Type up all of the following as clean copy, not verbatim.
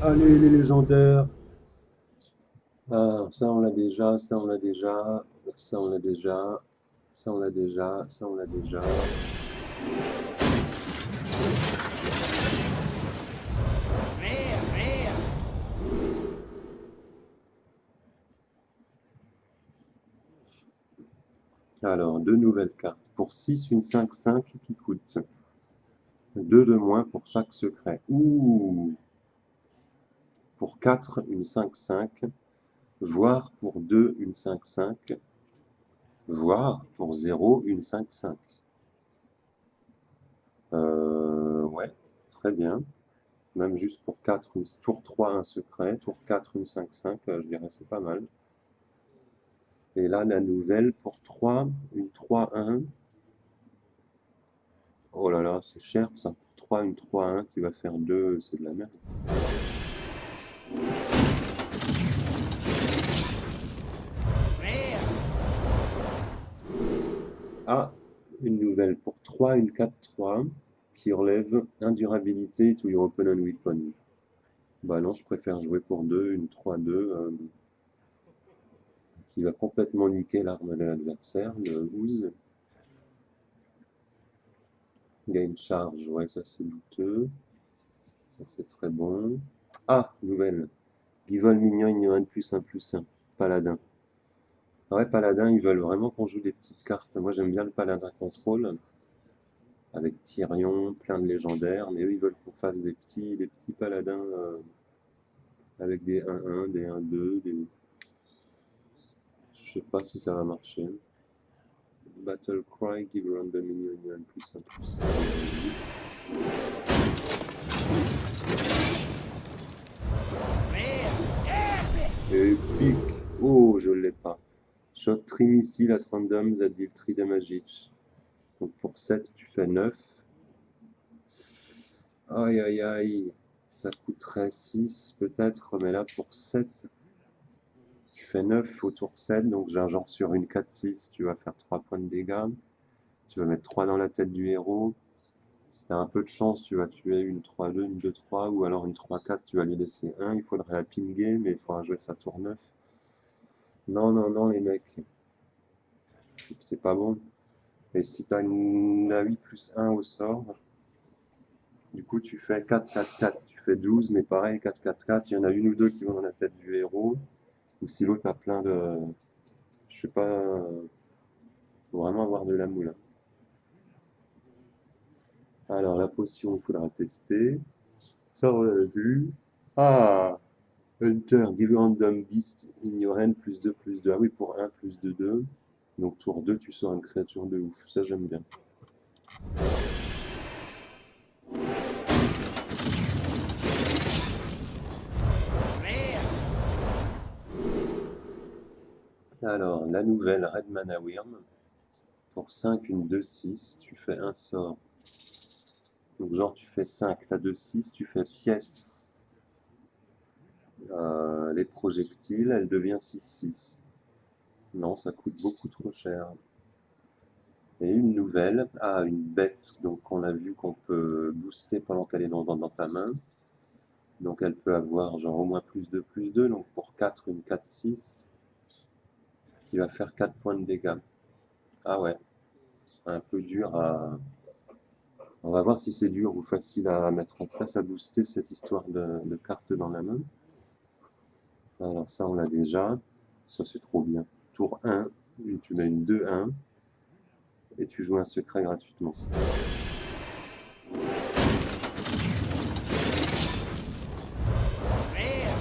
Allez, les légendaires. Ah, ça on l'a déjà, ça on l'a déjà, ça on l'a déjà, ça on l'a déjà, ça on l'a déjà. Vert, vert. Alors, deux nouvelles cartes. Pour 6, une 5-5 qui coûte 2 de moins pour chaque secret. Ouh! Pour 4, une 5-5. Voire pour 2, une 5-5. Voire pour 0, une 5-5. Ouais, très bien. Même juste pour 4, tour 3, un secret. Tour 4, une 5-5. Je dirais c'est pas mal. Et là, la nouvelle pour 3, une 3-1. Oh là là, c'est cher ça. Pour 3, une 3-1 qui va faire 2, c'est de la merde. Vert. Ah, une nouvelle pour 3, une 4-3 qui enlève indurabilité to your opponent weapon. Bah non, je préfère jouer pour 2, une 3-2 qui va complètement niquer l'arme de l'adversaire, le Ooze. Gain charge, ouais, ça c'est douteux. Ça c'est très bon. Ah, nouvelle. Give all minion ignorant +1/+1. Paladin. Ouais, paladin, ils veulent vraiment qu'on joue des petites cartes. Moi j'aime bien le paladin contrôle. Avec Tyrion, plein de légendaires, mais eux ils veulent qu'on fasse des petits paladins avec des 1-1, des 1-2, des... Je sais pas si ça va marcher. Battle Cry, give random minion +1/+1. Vert. Epic! Oh, je l'ai pas. Shot 3 missiles at random that deal 3 damage each. Donc pour 7, tu fais 9. Aïe aïe aïe, ça coûterait 6 peut-être, mais là pour 7, tu fais 9 au tour 7, donc j'ai un genre sur une 4-6, tu vas faire 3 points de dégâts. Tu vas mettre 3 dans la tête du héros. Si tu as un peu de chance, tu vas tuer une 3-2, une 2-3, ou alors une 3-4, tu vas lui laisser 1. Il faudrait la pinguer, mais il faudra jouer sa tour 9. Non, non, non, les mecs, c'est pas bon. Et si tu as une A8 plus 1 au sort, du coup tu fais 4-4-4, tu fais 12, mais pareil, 4-4-4, il y en a une ou deux qui vont dans la tête du héros, ou si l'autre a plein de... Je sais pas, faut vraiment avoir de la moule. Alors la potion, il faudra tester. Ça on l'a vu. Ah! Hunter, give random beast in your hand +2/+2. Ah oui, pour 1 +2/2. Donc tour 2, tu sors une créature de ouf. Ça, j'aime bien. Vert. Alors, la nouvelle Red Mana Wyrm. Pour 5, une 2/6. Tu fais un sort. Donc genre, tu fais 5. La 2/6, tu fais pièce. Les projectiles, elle devient 6/6. Non, ça coûte beaucoup trop cher. Et une nouvelle, ah, une bête, donc on a vu qu'on peut booster pendant qu'elle est dans ta main. Donc elle peut avoir genre au moins +2/+2, donc pour 4, une 4-6, qui va faire 4 points de dégâts. Ah ouais, un peu dur à... On va voir si c'est dur ou facile à mettre en place, à booster cette histoire de carte dans la main. Alors ça on l'a déjà, ça c'est trop bien. Tour 1, tu mets une 2-1, et tu joues un secret gratuitement. Vert.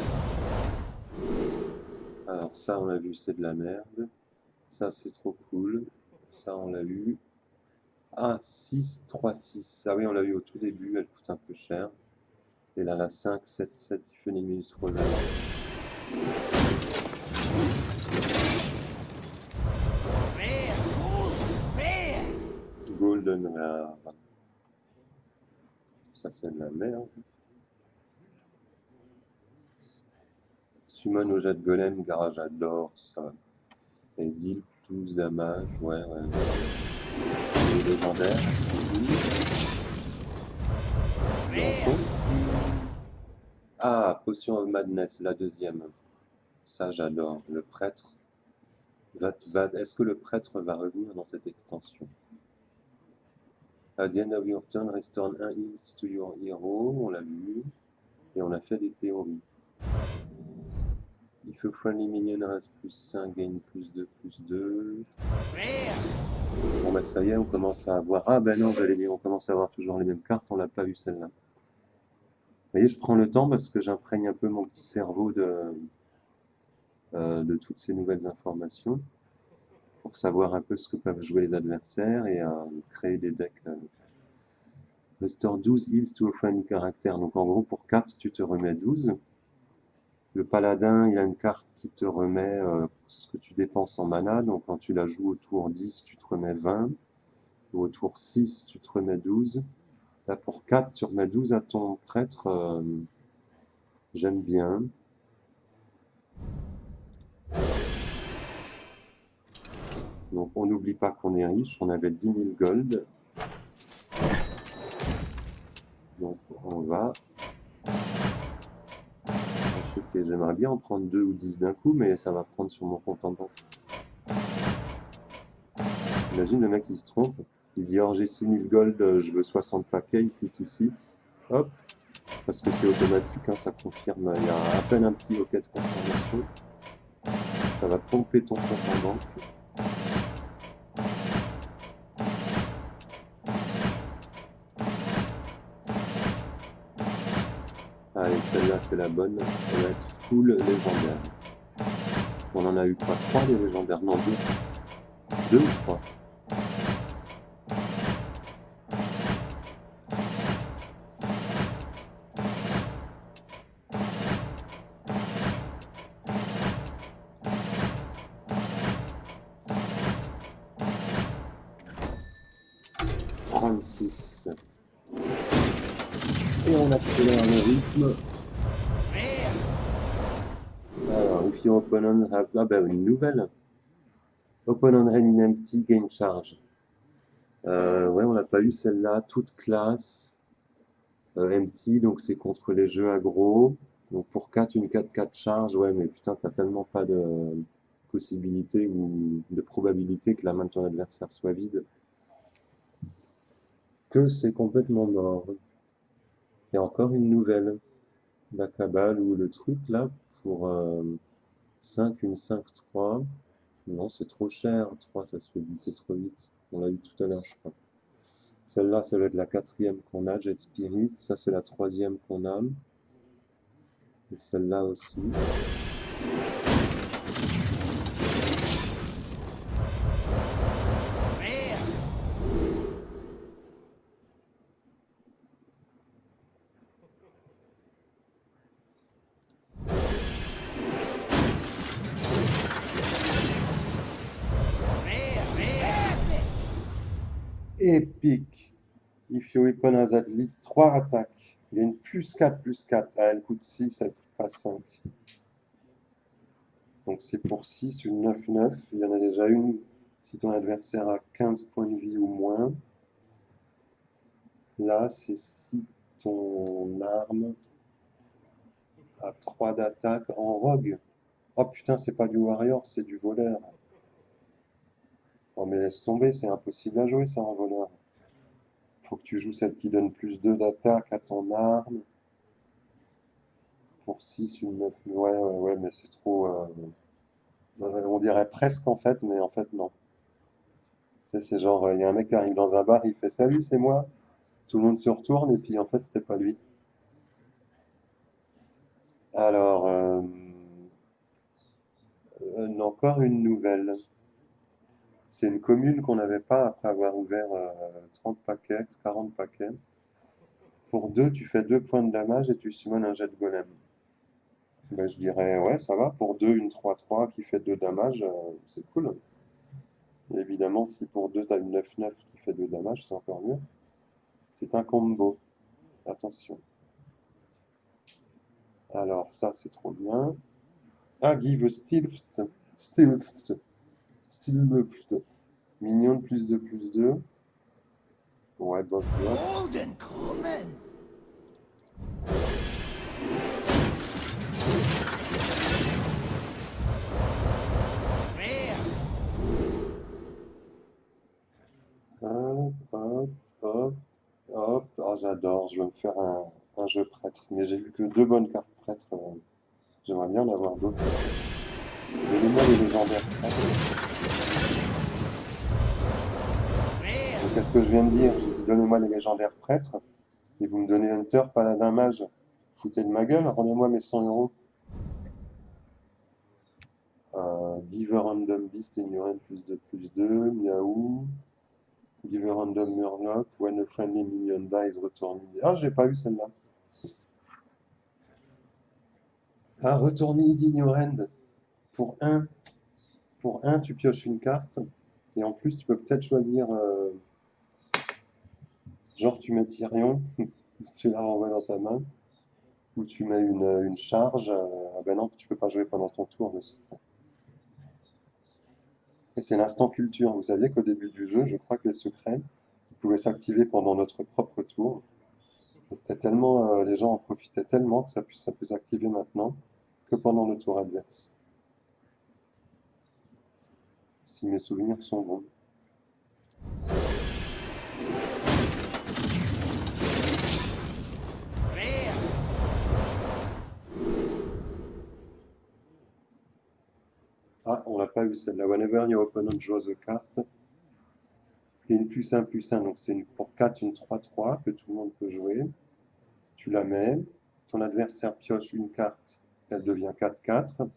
Alors ça on l'a vu, c'est de la merde. Ça c'est trop cool. Ça on l'a vu. Ah, 6, 3, 6. Ah oui, on l'a vu au tout début, elle coûte un peu cher. Et là, la 5, 7, 7, Siphoninus Rosalia. Vert. Vert. Golden Rare. Ça, c'est de la merde. Summon au jet de golem, garage à d'or, ça. Et deal 12 damage, ouais, ouais. Et légendaire. Vert. Ah, Potion of Madness, la deuxième. Ça, j'adore. Le prêtre. Est-ce que le prêtre va revenir dans cette extension? At the end of your turn, restore 1 heals to your hero. On l'a vu. Et on a fait des théories. If a friendly minion has +5, gain +2/+2. Rear. Bon bah ça y est, on commence à avoir... Ah ben non, j'allais dire, on commence à avoir toujours les mêmes cartes, on l'a pas vu celle-là. Vous voyez, je prends le temps parce que j'imprègne un peu mon petit cerveau de toutes ces nouvelles informations pour savoir un peu ce que peuvent jouer les adversaires et créer des decks. Restore 12 heals to a friendly character. Donc en gros, pour 4, tu te remets 12. Le paladin, il a une carte qui te remet ce que tu dépenses en mana. Donc quand tu la joues au tour 10, tu te remets 20. Ou au tour 6, tu te remets 12. Là, pour 4, tu remets 12 à ton prêtre. J'aime bien. Donc on n'oublie pas qu'on est riche. On avait 10 000 gold. Donc on va acheter. J'aimerais bien en prendre 2 ou 10 d'un coup, mais ça va prendre sur mon compte en banque. Imagine le mec il se trompe. Il dit oh j'ai 6 000 gold, je veux 60 paquets. Il clique ici. Hop. Parce que c'est automatique, hein, ça confirme. Il y a à peine un petit OK de confirmation. Ça va pomper ton compte en banque. Allez, celle-là, c'est la bonne. Elle va être full légendaire. On en a eu pas 3 des légendaires, non 2. 2 ou 3. Et on accélère le rythme. Alors, if your opponent have... Ah ben, une nouvelle. Opponent hand in empty, gain charge. Ouais, on n'a pas eu celle-là. Toute classe. Empty, donc c'est contre les jeux aggro. Donc pour 4, une 4-4 charge. Ouais, mais putain, t'as tellement pas de possibilité ou de probabilité que la main de ton adversaire soit vide que c'est complètement mort. Et encore une nouvelle. La cabale ou le truc là pour 5, une 5-3. Non, c'est trop cher. 3, ça se fait buter trop vite. On l'a eu tout à l'heure, je crois. Celle-là, ça va être la 4e qu'on a, Jet Spirit. Ça, c'est la 3e qu'on a. Et celle-là aussi. Épique. If your weapon has at least 3 attaques, il y a une +4/+4. Ah, elle coûte 6, elle coûte pas 5. Donc c'est pour 6, une 9-9. Il y en a déjà une si ton adversaire a 15 points de vie ou moins. Là, c'est si ton arme a 3 d'attaque en rogue. Oh putain, c'est pas du warrior, c'est du voleur. Oh mais laisse tomber, c'est impossible à jouer ça en voleur. Faut que tu joues celle qui donne +2 d'attaque à ton arme. Pour 6, une 9. Ouais, mais c'est trop... on dirait presque en fait, mais en fait non. C'est genre, il y a un mec qui arrive dans un bar, il fait salut, c'est moi. Tout le monde se retourne et puis en fait c'était pas lui. Alors, encore une nouvelle. C'est une commune qu'on n'avait pas après avoir ouvert 30 paquets, 40 paquets. Pour 2, tu fais 2 points de damage et tu summons un jet de golem. Ben, je dirais, ouais, ça va. Pour 2, une 3-3 qui fait 2 damage, c'est cool. Et évidemment, si pour 2, tu as une 9-9 qui fait 2 damage, c'est encore mieux. C'est un combo. Attention. Alors, ça, c'est trop bien. Ah, give a stealth. Stealth. Mignon de +2/+2. Ouais, bof, bof. j'adore. Je veux me faire un jeu prêtre. Mais j'ai vu que 2 bonnes cartes prêtres. J'aimerais bien en avoir d'autres. Donnez-moi les légendaires prêtres. Merde. Donc, qu'est-ce que je viens de dire? J'ai dit donnez-moi les légendaires prêtres. Et vous me donnez Hunter, Paladin, Mage. Foutez de ma gueule, rendez-moi mes 100 €. Giver Random Beast, Ignorant +2/+2, Miaou. Giver Random Murloc, When a Friendly Minion Dies, Return. Ah, j'ai pas eu celle-là. Ah, Retournis d'Ignorand. Pour un, pour un, tu pioches une carte. Et en plus, tu peux peut-être choisir. Genre, tu mets Tyrion, tu la renvoies dans ta main. Ou tu mets une charge. Ah ben non, tu peux pas jouer pendant ton tour. Et c'est l'instant culture. Vous saviez qu'au début du jeu, je crois que les secrets pouvaient s'activer pendant notre propre tour. Et c'était tellement, les gens en profitaient tellement que ça peut s'activer maintenant que pendant le tour adverse. Si mes souvenirs sont bons. Merde. Ah, on l'a pas eu celle-là. Whenever your opponent draws a card, et une +1/+1, donc c'est pour 4, une 3/3 que tout le monde peut jouer. Tu la mets, ton adversaire pioche une carte, elle devient 4/4,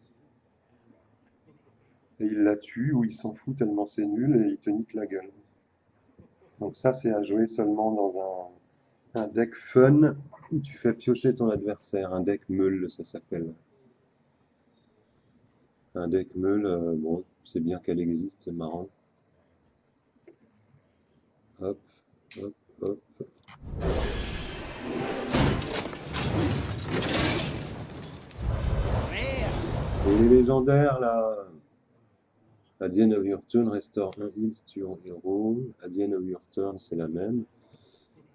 et il la tue ou il s'en fout tellement c'est nul et il te nique la gueule. Donc ça c'est à jouer seulement dans un deck fun où tu fais piocher ton adversaire, un deck meule ça s'appelle. Un deck meule, bon, c'est bien qu'elle existe, c'est marrant. Hop, hop, hop. Merde. Et les légendaires là, at the end of your turn, restore 1 heals to your hero. At the end of your turn, c'est la même.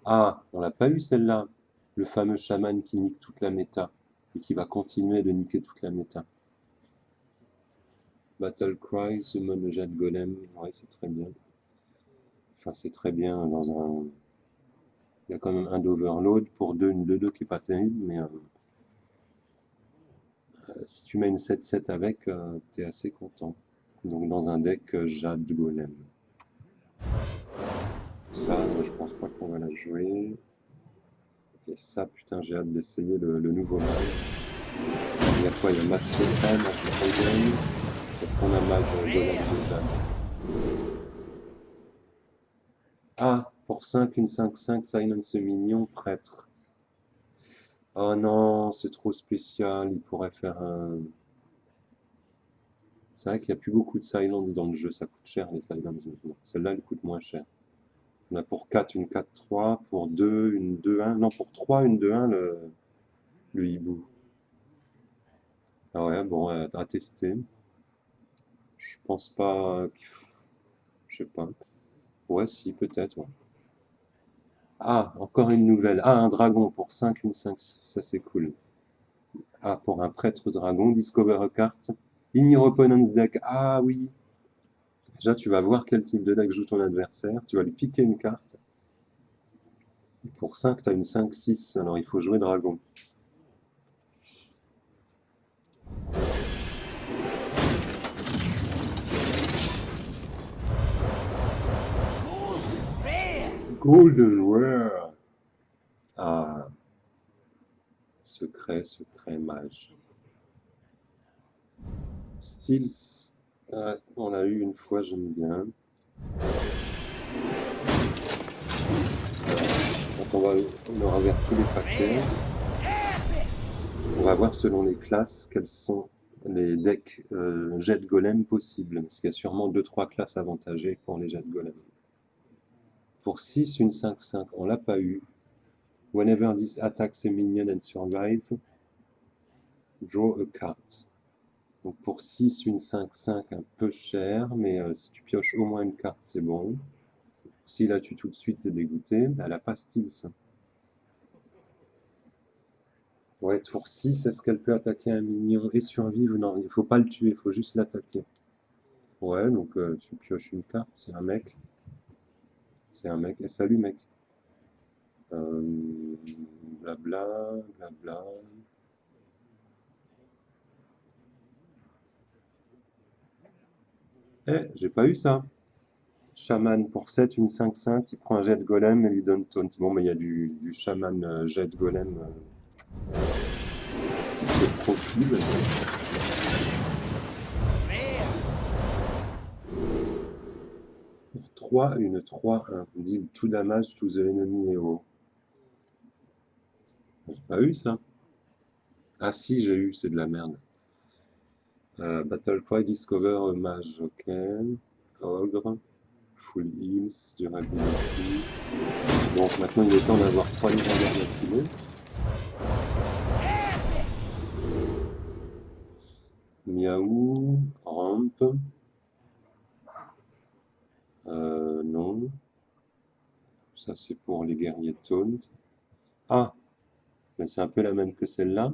Ah, on l'a pas eu celle-là. Le fameux chaman qui nique toute la méta et qui va continuer de niquer toute la méta. Battle Cry, summon le Jade Golem. Ouais, c'est très bien. Enfin, c'est très bien dans un. Il y a quand même un d'Overload pour une 2/2 qui est pas terrible, mais si tu mets une 7/7 avec, t'es assez content. Donc dans un deck Jade Golem. Ça, je pense pas qu'on va la jouer. Et ça, putain, j'ai hâte d'essayer le nouveau mage. Il y a quoi? Il y a mage secret, mage dragon. Est-ce qu'on a mage golem de Jade? Ah, pour 5, une 5/5, silence mignon, prêtre. Oh non, c'est trop spécial, il pourrait faire un. C'est vrai qu'il n'y a plus beaucoup de silence dans le jeu, ça coûte cher les silences maintenant. Celle-là, elle coûte moins cher. On a pour 4 une 4/3, pour 2 une 2/1, non pour 3 une 2/1 le hibou. Ah ouais, bon, à tester. Je pense pas je sais pas. Ouais, si, peut-être, ouais. Ah, encore une nouvelle. Ah, un dragon pour 5 une 5 ça c'est cool. Ah, pour un prêtre dragon, discover a card. In your opponent's deck. Ah oui. Déjà, tu vas voir quel type de deck joue ton adversaire. Tu vas lui piquer une carte. Et pour 5, tu as une 5/6. Alors, il faut jouer dragon. Merde. Golden Rare. Ah, secret, secret, mage. Steels. On l'a eu une fois, j'aime bien. Quand on aura ouvert tous les paquets, on va voir selon les classes quels sont les decks jet golem possibles. Parce qu'il y a sûrement 2-3 classes avantagées pour les jet golem. Pour 6, une 5/5, on l'a pas eu. Whenever this attacks a minion and survive, draw a card. Donc pour 6, une 5/5 un peu cher, mais si tu pioches au moins une carte, c'est bon. Si là tu tout de suite t'es dégoûté, elle a pas Steels. Ouais, tour 6, est-ce qu'elle peut attaquer un minion et survivre? Non, il faut pas le tuer, il faut juste l'attaquer. Ouais, donc tu pioches une carte, c'est un mec. C'est un mec. Et salut mec. Blabla, blabla. Eh, j'ai pas eu ça. Chaman pour 7, une 5-5, il prend un jet de golem et lui donne taunt. Bon, mais il y a du chaman jet de golem qui se profile. Pour 3, une 3-1. Deal tout damage to the enemy hero. J'ai pas eu ça. Ah si, j'ai eu, c'est de la merde. Battle Cry, Discover a Mage, ok. Ogre, Full Heals, Durability. Donc maintenant il est temps d'avoir 3 légendaires d'affilée. Miaou, Ramp. Non. Ça c'est pour les guerriers taunt. Ah, mais c'est un peu la même que celle-là.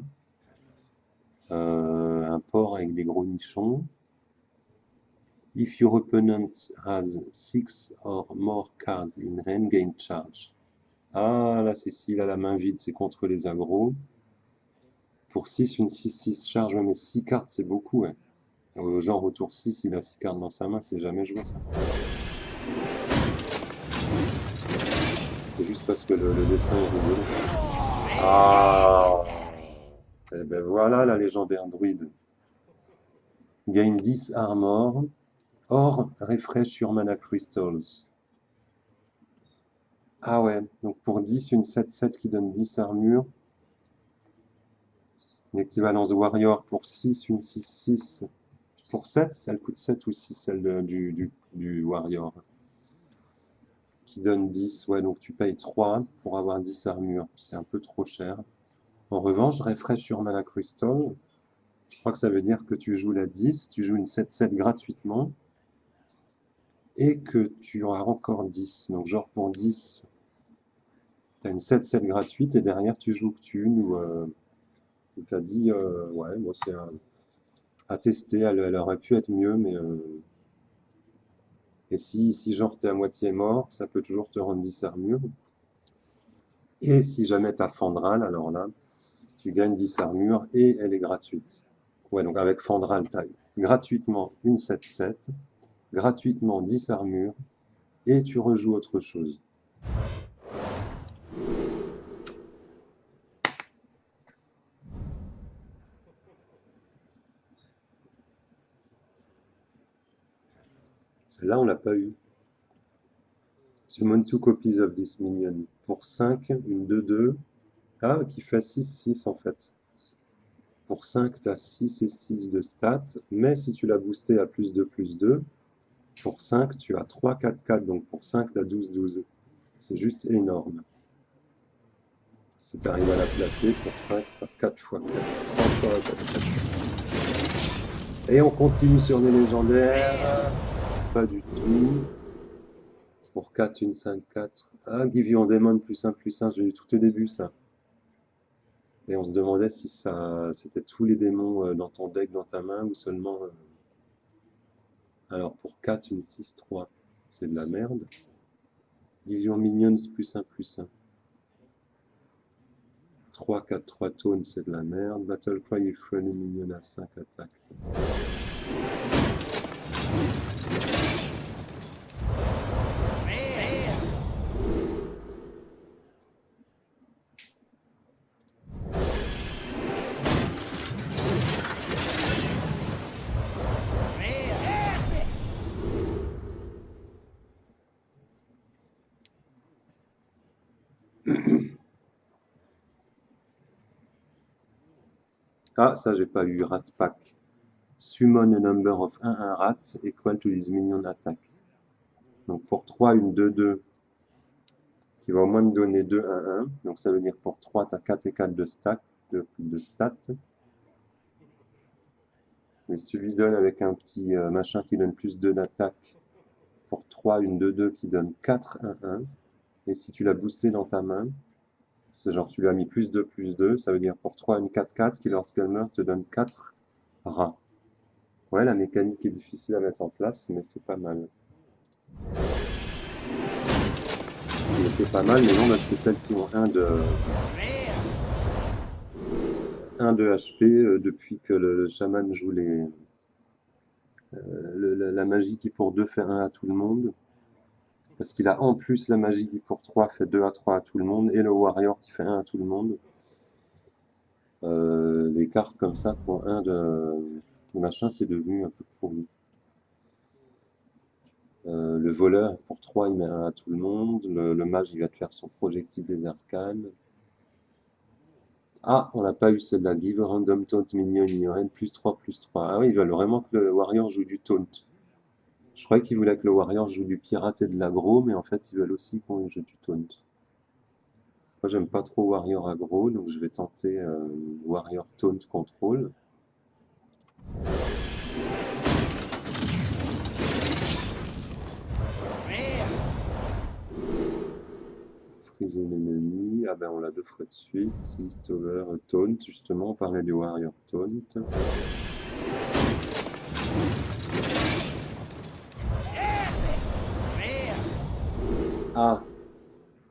Un port avec des gros nichons. If your opponent has 6 or more cards in hand, gain charge. Ah, là, c'est s'il a la main vide, c'est contre les agros. Pour 6, une 6-6 charge, ouais, mais 6 cartes, c'est beaucoup, ouais. Genre, au tour 6, il a 6 cartes dans sa main, c'est jamais joué, ça. C'est juste parce que le dessin est rigolo. Ah! Et ben voilà la légendaire druide. Gain 10 armor, or refresh your mana crystals. Ah ouais, donc pour 10, une 7-7 qui donne 10 armure. L'équivalence warrior pour 6, une 6-6. Pour 7, elle coûte 7 ou 6, celle du warrior. Qui donne 10, ouais, donc tu payes 3 pour avoir 10 armures. C'est un peu trop cher. En revanche, refresh your mana crystal. Je crois que ça veut dire que tu joues la 10, tu joues une 7-7 gratuitement. Et que tu auras encore 10. Donc genre pour 10, tu as une 7-7 gratuite et derrière tu joues Cthulhu où tu as dit, ouais, bon, c'est à tester, elle aurait pu être mieux, mais... Et si genre t'es à moitié mort, ça peut toujours te rendre 10 armures. Et si jamais t'as Fandral, alors là, tu gagnes 10 armures et elle est gratuite. Ouais, donc avec Fandral, t'as gratuitement une 7-7, gratuitement 10 armures, et tu rejoues autre chose. Celle-là, on l'a pas eu. Summon 2 copies of this minion. Pour 5, une 2-2. Ah, qui fait 6-6 en fait. Pour 5, tu as 6 et 6 de stats, mais si tu l'as boosté à +2/+2, pour 5, tu as 3-4-4, donc pour 5, tu as 12-12. C'est juste énorme. Si tu arrives à la placer, pour 5, tu as 4 x 4, 3 fois 4, 4. Et on continue sur les légendaires. Pas du tout. Pour 4, une 5-4. Ah, Give You Demon +1/+1, j'ai eu tout au début ça. Et on se demandait si ça, c'était tous les démons dans ton deck, dans ta main, ou seulement... Alors pour 4, une 6-3, c'est de la merde. Give Your Minions +1/+1. 3, 4, 3 taunt, c'est de la merde. Battle Cry, if friendly minion à 5 attaques. Ah, ça, j'ai pas eu. Rat Pack. Summon a number of 1-1 rats equal to this minion attack. Donc pour 3, une 2-2 qui va au moins me donner 2-1-1. Donc ça veut dire pour 3, tu as 4 et 4 de stats. Mais si tu lui donnes avec un petit machin qui donne +2 d'attaque, pour 3, une 2-2 qui donne 4-1-1. Et si tu l'as boosté dans ta main, c'est genre tu lui as mis +2/+2, ça veut dire pour 3, une 4-4 qui lorsqu'elle meurt te donne 4 rats. Ouais, la mécanique est difficile à mettre en place, mais c'est pas mal. mais c'est pas mal, mais non, parce que celles qui ont 1 de HP, depuis que le chaman joue la magie qui pour 2 fait 1 à tout le monde, parce qu'il a en plus la magie qui pour 3 fait 2 à 3 à tout le monde, et le warrior qui fait 1 à tout le monde. Les cartes comme ça qui ont 1 de machin, c'est devenu un peu pourri. Le voleur pour 3 il met 1 à tout le monde, le mage il va te faire son projectile des arcanes. Ah, on n'a pas eu celle-là. Give a random taunt minion ignorant +3/+3. Ah oui, ils veulent vraiment que le warrior joue du taunt. Je croyais qu'ils voulaient que le warrior joue du pirate et de l'aggro, mais en fait ils veulent aussi qu'on joue du taunt. Moi j'aime pas trop warrior aggro, donc je vais tenter warrior taunt control. Freeze un ennemi. Ah ben on l'a 2 fois de suite. List over taunt, justement, on parlait du warrior taunt. Ah,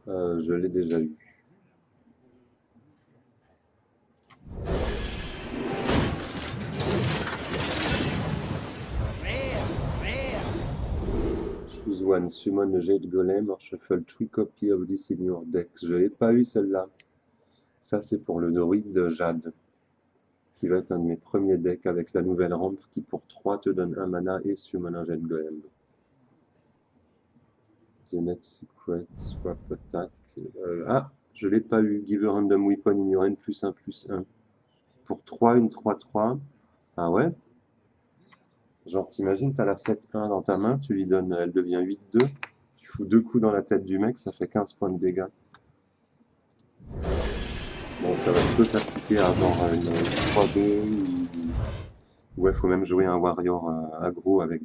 je l'ai déjà eu. Choose one, summon a jade golem or shuffle 3 copies of this in your deck. Je l'ai pas eu celle-là. Ça c'est pour le druide de Jade, qui va être un de mes premiers decks avec la nouvelle rampe qui pour 3 te donne 1 mana et summon un jade golem. The next secret, swap attack. Ah, je l'ai pas eu. Give a random weapon in your hand +1/+1. Pour 3, une 3/3. Ah ouais? Genre, t'imagines, t'as la 7-1 dans ta main, tu lui donnes, elle devient 8-2. Tu fous 2 coups dans la tête du mec, ça fait 15 points de dégâts. Bon, ça va plutôt s'appliquer à genre une 3-2 ou... Ouais, faut même jouer un warrior aggro avec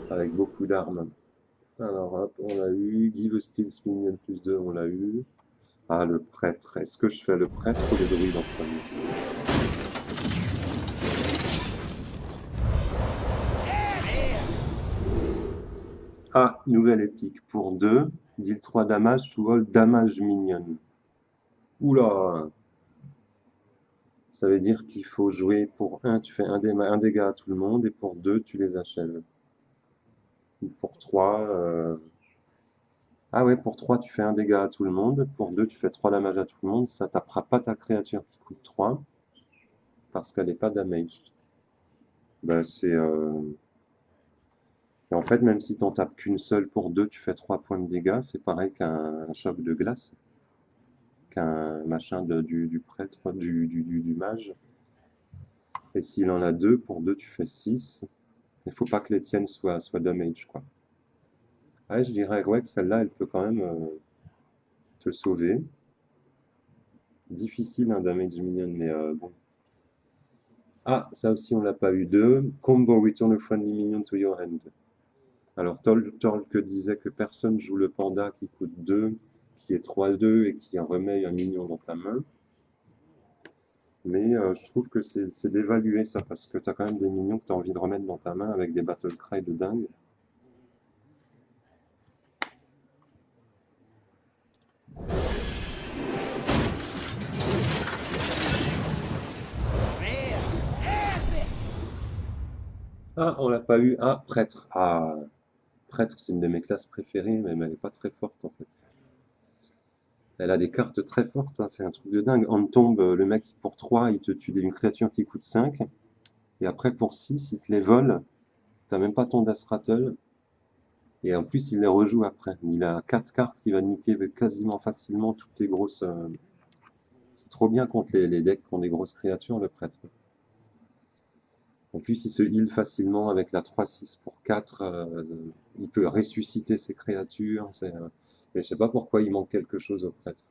avec beaucoup d'armes. Alors hop, on l'a eu. Give a steel minion +2, on l'a eu. Ah, le prêtre. Est-ce que je fais le prêtre ou le druide en premier? Ah, nouvelle épique. Pour 2, deal 3 damage to all damage minion. Oula! Ça veut dire qu'il faut jouer pour 1, tu fais un dégât à tout le monde, et pour 2, tu les achèves. Ou pour 3, ah ouais, pour 3, tu fais un dégât à tout le monde, pour 2, tu fais 3 damage à tout le monde, ça tapera pas ta créature qui coûte 3, parce qu'elle n'est pas damaged. Ben, et en fait, même si t'en tapes qu'une seule pour 2, tu fais 3 points de dégâts, c'est pareil qu'un choc de glace, qu'un machin du prêtre, du mage. Et s'il en a 2, pour 2, tu fais 6. Il faut pas que les tiennes soient damage, quoi. Ouais, je dirais ouais, que celle-là, elle peut quand même te sauver. Difficile un damage minion, mais bon. Ah, ça aussi, on l'a pas eu. 2. Combo return a friendly minion to your hand. Alors, Tolk disait que personne joue le panda qui coûte 2, qui est 3/2 et qui remet un minion dans ta main. Mais je trouve que c'est d'évaluer ça, parce que tu as quand même des minions que tu as envie de remettre dans ta main avec des battle cry de dingue. Ah, on l'a pas eu. Ah, prêtre. Ah, prêtre, c'est une de mes classes préférées, mais elle n'est pas très forte en fait. Elle a des cartes très fortes, hein, c'est un truc de dingue. En tombe, le mec pour 3, il te tue une créature qui coûte 5. Et après pour 6, il te les vole. T'as même pas ton Death Rattle. Et en plus, il les rejoue après. Il a 4 cartes qui va niquer quasiment facilement toutes tes grosses. C'est trop bien contre les decks qui ont des grosses créatures, le prêtre. En plus, il se heal facilement avec la 3-6 pour 4. Il peut ressusciter ses créatures. Mais je sais pas pourquoi il manque quelque chose au prêtre.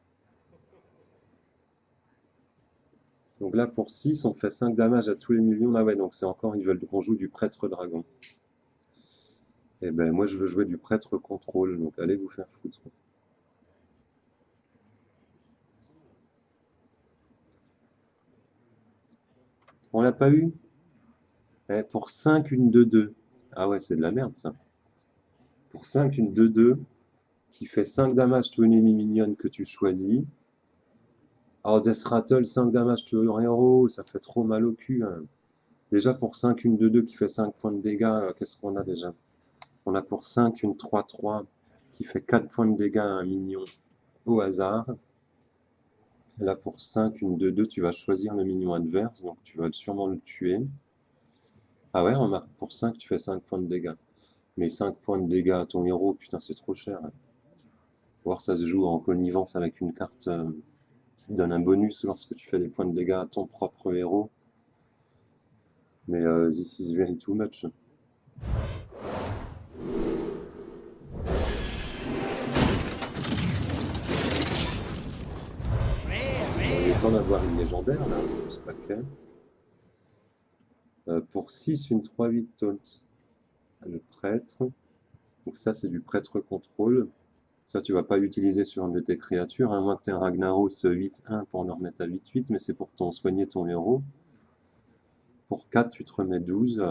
Donc là, pour 6, on fait 5 damage à tous les millions. Là, ouais, donc c'est encore, ils veulent qu'on joue du prêtre dragon. Et ben, moi, je veux jouer du prêtre contrôle. Donc allez vous faire foutre. On l'a pas eu? Eh, pour 5, une 2-2. Ah ouais, c'est de la merde, ça. Pour 5, une 2-2 qui fait 5 damage to enemy minion que tu choisis. Oh, Death Rattle, 5 damage to your hero, ça fait trop mal au cul, hein. Déjà pour 5, une 2-2 qui fait 5 points de dégâts, qu'est-ce qu'on a déjà? On a pour 5, une 3-3 qui fait 4 points de dégâts à un minion au hasard. Et là pour 5, une 2-2, tu vas choisir le minion adverse, donc tu vas sûrement le tuer. Ah ouais, remarque, pour 5, tu fais 5 points de dégâts. Mais 5 points de dégâts à ton héros, putain, c'est trop cher, hein. Voir ça se joue en connivence avec une carte qui donne un bonus lorsque tu fais des points de dégâts à ton propre héros. Mais this is very too much. Il est temps d'avoir une légendaire là, ce paquet. Pour 6, une 3-8 taunt. Le prêtre. Donc ça c'est du prêtre contrôle. Ça tu vas pas l'utiliser sur une de tes créatures, à moins que tu aies un Ragnaros 8-1 pour le remettre à 8-8, mais c'est pour soigner ton héros. Pour 4, tu te remets 12.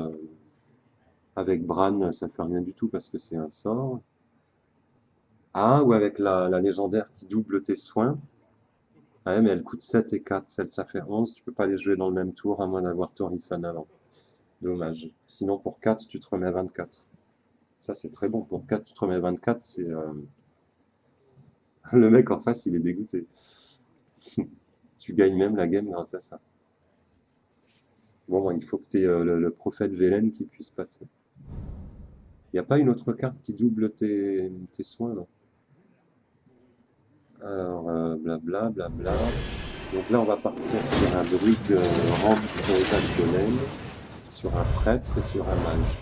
Avec Bran, ça fait rien du tout parce que c'est un sort. Ah, ou avec la légendaire qui double tes soins. Ah ouais, mais elle coûte 7 et 4. Celle, ça fait 11. Tu peux pas les jouer dans le même tour à moins d'avoir Torisan avant. Dommage. Sinon, pour 4, tu te remets 24. Ça, c'est très bon. Pour 4, tu te remets 24. C'est le mec en face, il est dégoûté. Tu gagnes même la game grâce à ça. Bon, il faut que tu aies le prophète Velen qui puisse passer. Il n'y a pas une autre carte qui double tes soins, non? Alors, blabla, blabla. Donc là, on va partir sur un druide rampe pour les golem, sur un prêtre et sur un mage.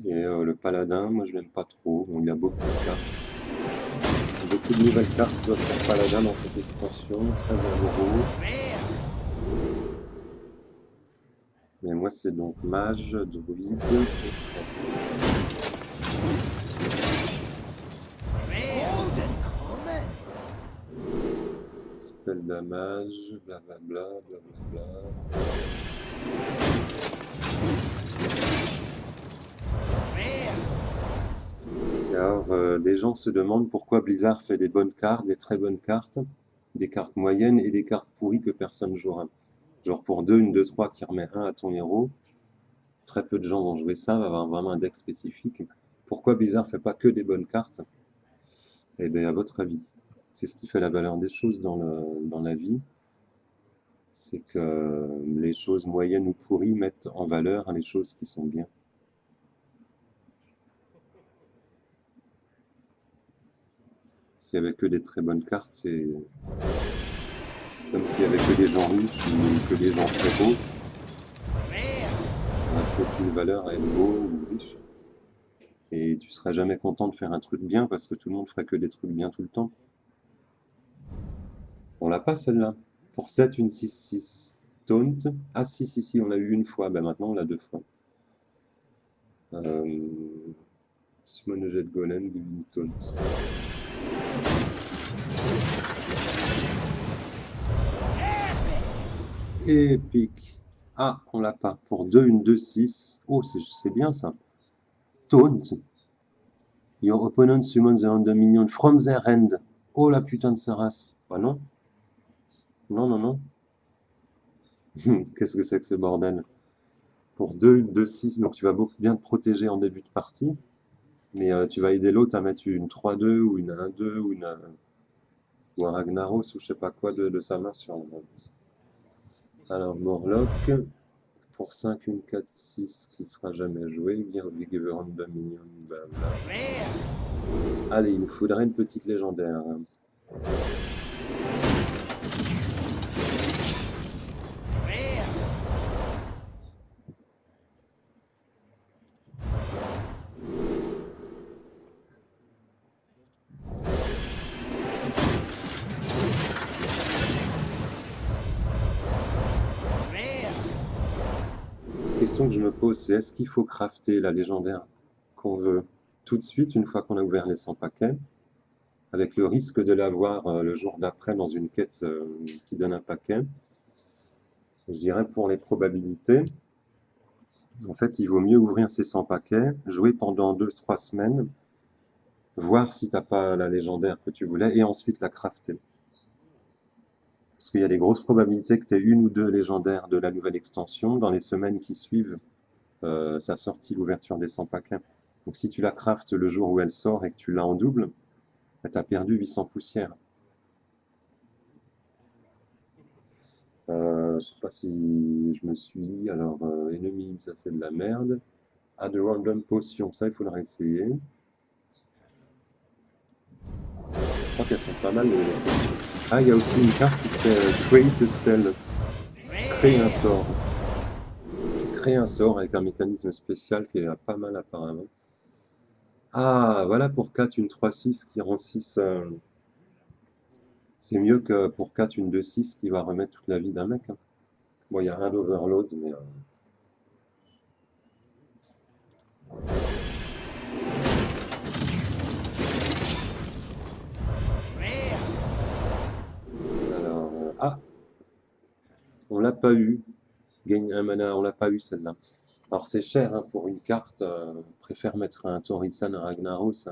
Et le paladin, moi je l'aime pas trop. Bon, il y a beaucoup de cartes. Beaucoup de nouvelles cartes pour paladin dans cette extension, très amoureux. Mais moi c'est donc mage, druide et prêtre. Spell damage, blablabla, blablabla. Alors, les gens se demandent pourquoi Blizzard fait des bonnes cartes, des très bonnes cartes, des cartes moyennes et des cartes pourries que personne jouera. Genre pour 2, une 2-3 qui remet 1 à ton héros. Très peu de gens vont jouer ça, va avoir vraiment un deck spécifique. Pourquoi Blizzard fait pas que des bonnes cartes? Eh bien, à votre avis, c'est ce qui fait la valeur des choses dans la vie. C'est que les choses moyennes ou pourries mettent en valeur les choses qui sont bien. S'il n'y avait que des très bonnes cartes, c'est comme s'il n'y avait que des gens riches ou que des gens très beaux. On n'a aucune valeur à être beau ou riche. Et tu seras jamais content de faire un truc bien parce que tout le monde ferait que des trucs bien tout le temps. On l'a pas celle-là. Pour 7, une 6-6. Taunt. Ah si, on l'a eu une fois. Ben maintenant on l'a 2 fois. Summon Jet Golem, Divine Taunt. Épique. Ah, on l'a pas. Pour 2, une 2-6. Oh, c'est bien ça. Taunt. Your opponent summons the random minion from their end. Oh la putain de sa race. Bah non. Non. Qu'est-ce que c'est que ce bordel? Pour 2, une 2-6, donc tu vas beaucoup bien te protéger en début de partie. Mais tu vas aider l'autre à mettre une 3-2 ou une 1-2 ou un Ragnaros ou je sais pas quoi de sa main sur le... Alors Morlock, pour 5, une 4-6 qui sera jamais joué, Give a random minion, blabla. Allez, il nous faudrait une petite légendaire. Question que je me pose, c'est est-ce qu'il faut crafter la légendaire qu'on veut tout de suite, une fois qu'on a ouvert les 100 paquets, avec le risque de l'avoir le jour d'après dans une quête qui donne un paquet. Je dirais pour les probabilités, en fait, il vaut mieux ouvrir ces 100 paquets, jouer pendant 2-3 semaines, voir si tu n'as pas la légendaire que tu voulais, et ensuite la crafter. Parce qu'il y a des grosses probabilités que tu aies une ou deux légendaires de la nouvelle extension dans les semaines qui suivent sa sortie, l'ouverture des 100 paquets. Donc si tu la craftes le jour où elle sort et que tu l'as en double, tu as perdu 800 poussières. Je sais pas si je me suis dit, alors ennemi, ça c'est de la merde. Add a random potion, ça il faudra essayer. Je crois qu'elles sont pas mal les potions. Ah, il y a aussi une carte qui fait Create a spell, créer un sort. Tu crées un sort avec un mécanisme spécial qui est pas mal apparemment. Ah, voilà pour 4 une 3-6 qui rend 6. C'est mieux que pour 4 une 2-6 qui va remettre toute la vie d'un mec. Hein. Bon, il y a un overload, mais. Alors, ah, on l'a pas eu. Gagne un mana, on l'a pas eu celle-là. Alors c'est cher hein, pour une carte. Préfère mettre un Torisan, un Ragnaros,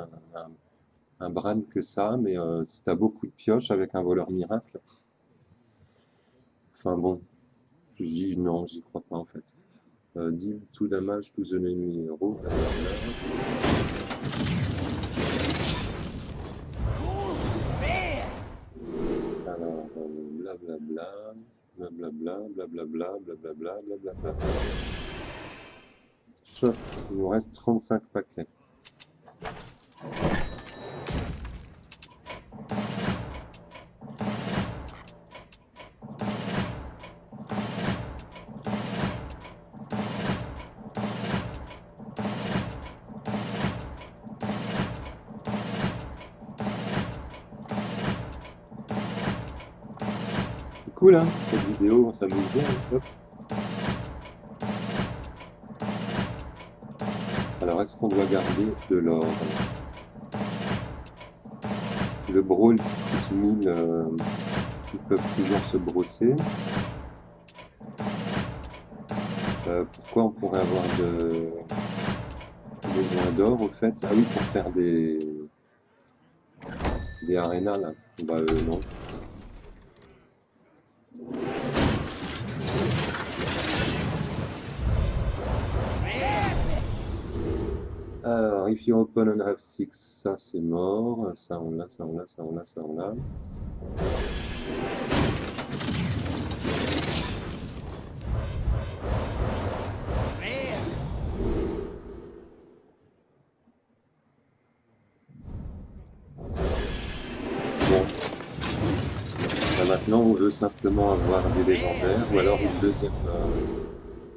un Bran que ça. Mais si t'as beaucoup de pioches avec un voleur miracle. Enfin bon, non, j'y crois pas en fait. Deal tout damage to the enemy hero. Alors, blablabla, blablabla, blablabla, blablabla, blablabla. Il nous reste 35 paquets. C'est cool, hein, cette vidéo, on s'amuse bien. Hop. Alors, est-ce qu'on doit garder de l'or? Le brawl qui coûte 1000, ils peuvent toujours se brosser. Pourquoi on pourrait avoir besoin d'or au fait? Ah oui, pour faire des arénas là. Bah non. Alors, if your opponent have 6, ça c'est mort. Ça on l'a, ça on l'a, ça on l'a, ça on l'a. Bon. Là, maintenant, on veut simplement avoir des légendaires ou alors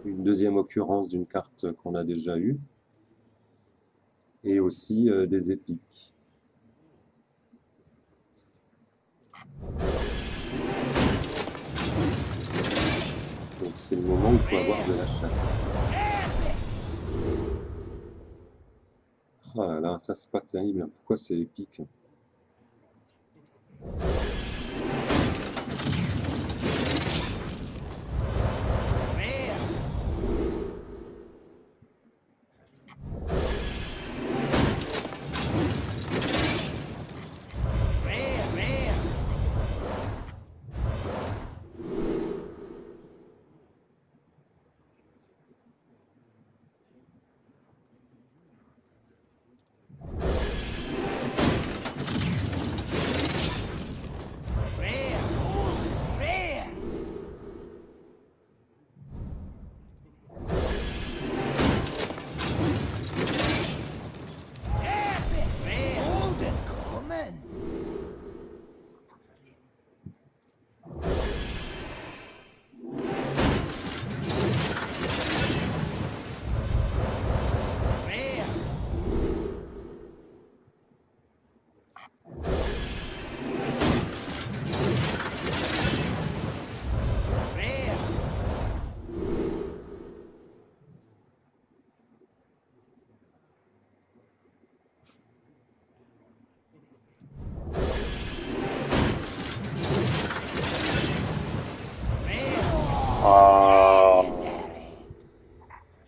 une deuxième occurrence d'une carte qu'on a déjà eue. Et aussi des épiques. Donc c'est le moment où il faut avoir de la chatte. Oh là là, ça c'est pas terrible. Pourquoi c'est épique?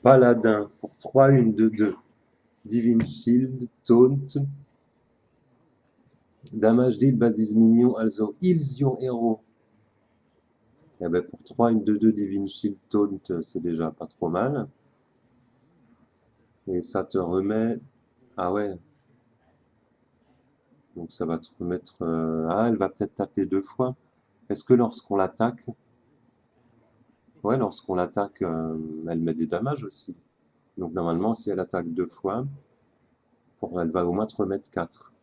Paladin, pour 3, une 2-2. Divine Shield, Taunt. Damage deal by this minion, also heals your hero. Et ben pour 3, une 2-2 Divine Shield, Taunt, c'est déjà pas trop mal. Et ça te remet... Ah ouais. Donc ça va te remettre... Ah, elle va peut-être taper 2 fois. Est-ce que lorsqu'on l'attaque... Ouais, lorsqu'on l'attaque, elle met des damages aussi. Donc normalement, si elle attaque 2 fois, elle va au moins te remettre 4.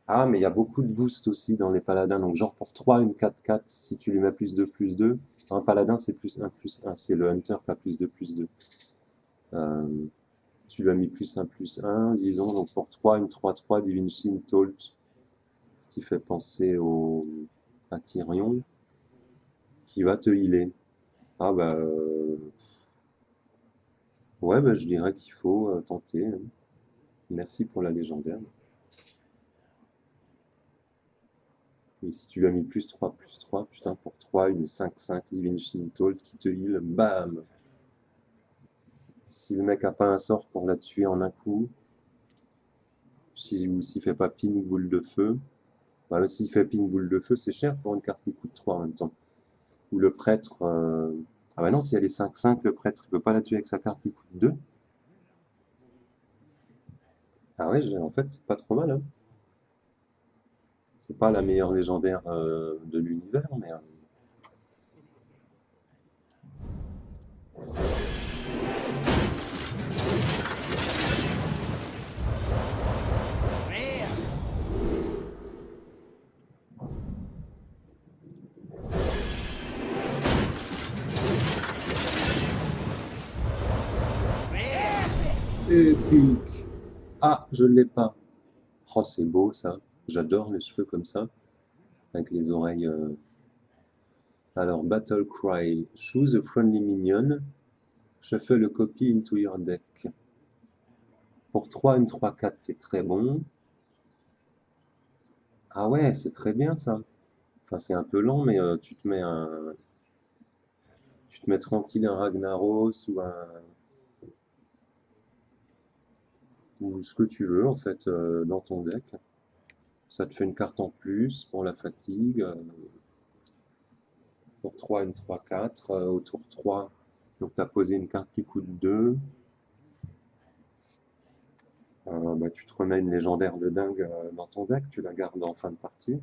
Ah, mais il y a beaucoup de boost aussi dans les paladins. Donc genre pour 3, une 4-4, si tu lui mets plus 2. Un paladin, c'est plus 1. C'est le hunter qui a plus 2. Euh, Tu lui as mis plus 1, disons. Donc pour 3, une 3-3, Divine Shield, Taunt. Ce qui fait penser à Tyrion, qui va te healer. Ah bah... ouais, bah, je dirais qu'il faut tenter. Merci pour la légendaire. Et si tu lui as mis plus 3, putain, pour 3, une 5-5 Divine Shield Taunt qui te heal, bam! Si le mec a pas un sort pour la tuer en un coup, ou s'il fait pas ping boule de feu, bah, s'il fait ping boule de feu, c'est cher pour une carte qui coûte 3 en même temps. Ou le prêtre. Ah bah non, si elle est 5-5, le prêtre, il peut pas la tuer avec sa carte qui coûte 2. Ah ouais, en fait, c'est pas trop mal, hein. C'est pas la meilleure légendaire de l'univers, mais. Rare. Rare. Épique! Ah, je l'ai pas. Oh, c'est beau ça. J'adore les cheveux comme ça, avec les oreilles. Alors, Battle Cry. Choose a friendly minion. Shuffle a copy into your deck. Pour 3, une 3-4, c'est très bon. Ah ouais, c'est très bien ça. Enfin, c'est un peu lent, mais tu te mets tranquille un Ragnaros ou ce que tu veux en fait dans ton deck. Ça te fait une carte en plus pour la fatigue. Pour 3, une 3-4. Au tour 3, donc tu as posé une carte qui coûte 2. Bah, tu te remets une légendaire de dingue dans ton deck, tu la gardes en fin de partie.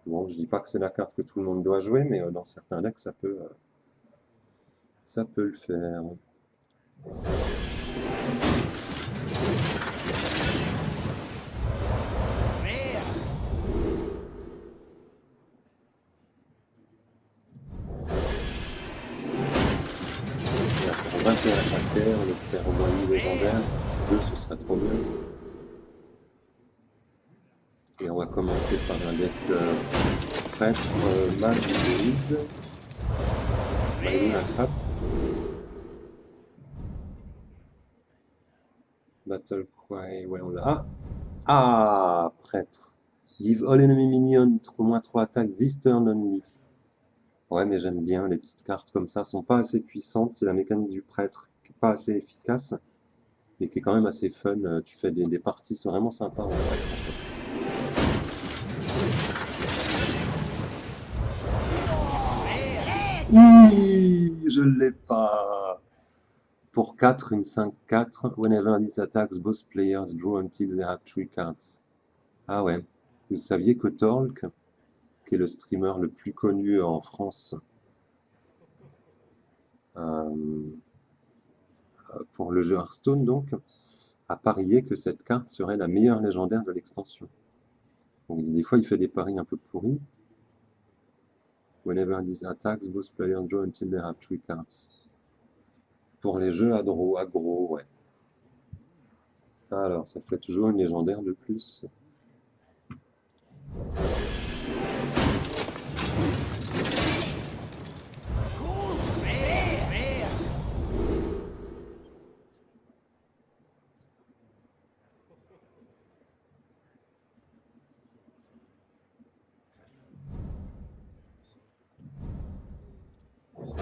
Bon, je dis pas que c'est la carte que tout le monde doit jouer, mais dans certains decks, ça peut le faire. Rare. Et pour 21 caractères, on espère au moins une légendaire. 2, ce serait trop bien. Et on va commencer par un deck prêtre, mage hybride. Maïlin Crap. Battle Cry, ouais, on l'a. Ah! Ah! Prêtre. Give all enemy minions au moins 3 attaques this turn only. Ouais, mais j'aime bien les petites cartes comme ça, sont pas assez puissantes. C'est la mécanique du prêtre qui est pas assez efficace, mais qui est quand même assez fun. Tu fais des parties vraiment sympas en fait. Oui, je l'ai pas. Pour 4, une 5-4. Whenever this attacks, both players draw until they have 3 cards. Ah ouais. Vous saviez que Torque, qui est le streamer le plus connu en France euh, pour le jeu Hearthstone, donc, a parié que cette carte serait la meilleure légendaire de l'extension. Donc, des fois, il fait des paris un peu pourris. Whenever this attacks, both players draw until they have 3 cards. Pour les jeux aggro, ouais. Alors, ça fait toujours une légendaire de plus. Cool. Rare. Rare.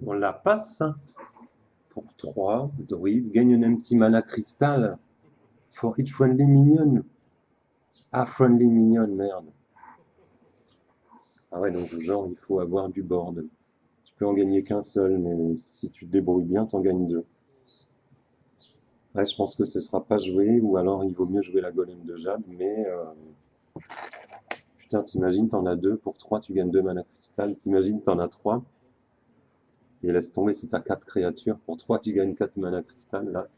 On la passe. Pour 3, druide, gagne un empty mana crystal. For each friendly minion. Ah, friendly minion, merde. Ah ouais, donc genre, il faut avoir du board. Tu peux en gagner qu'un seul, mais si tu te débrouilles bien, t'en gagnes 2. Ouais, je pense que ce sera pas joué, ou alors il vaut mieux jouer la golem de Jade, mais putain, t'imagines, t'en as 2, pour 3, tu gagnes 2 mana cristal, t'imagines, t'en as 3, et laisse tomber si t'as 4 créatures, pour 3, tu gagnes 4 mana cristal, là.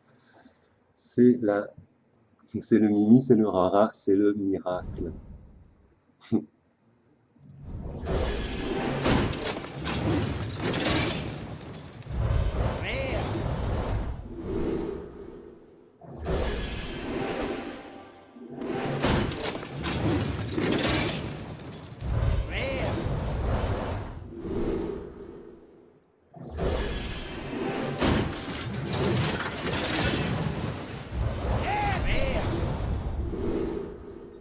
C'est le Mimi, c'est le Rara, c'est le miracle. Rare. Rare. Rare.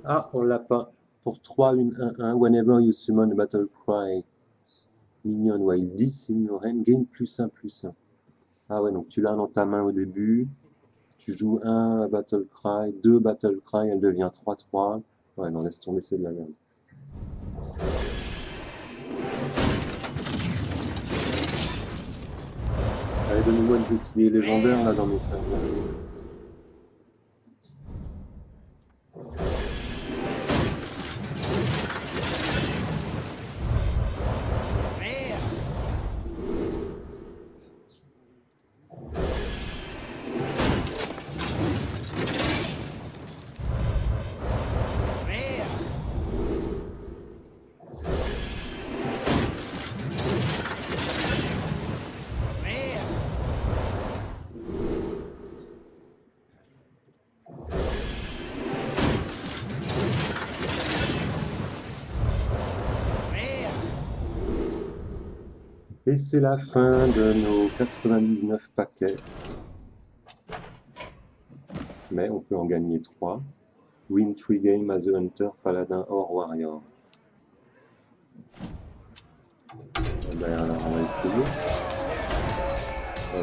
Ah, on l'a pas. Pour 3, une 1-1, whenever you summon a battle cry minion while 10 in your hand, gain +1/+1. Ah ouais, donc tu l'as dans ta main au début, tu joues 1 battle cry, 2 battle cry, elle devient 3-3. Ouais, non, laisse tomber, c'est de la merde. Allez, donne-moi une petite idée légendaire là dans mes 5. Rare. Rare. Rare. Rare. Et c'est la fin de nos 99 paquets. Mais on peut en gagner 3. Win 3 games as a hunter, paladin or warrior. Eh ben alors on va essayer.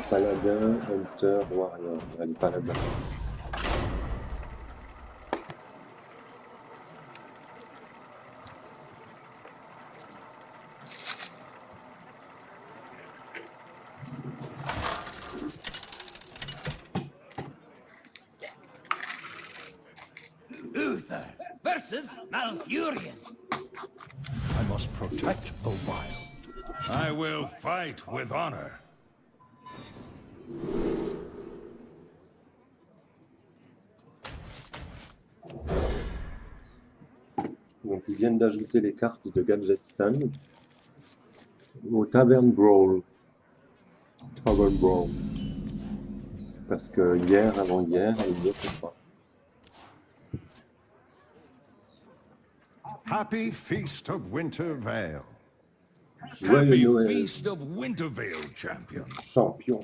Paladin, hunter, warrior. Allez, paladin. Uther versus Malfurion. I must protect the wild. I will fight with honor. Donc ils viennent d'ajouter les cartes de Gadgetzan au Tavern Brawl. Tavern Brawl. Parce que hier, avant-hier, ils n'y étaient pas. Happy Feast of Winter Vale. Joyeux Happy Noël, Feast of Wintervale, champion. champion.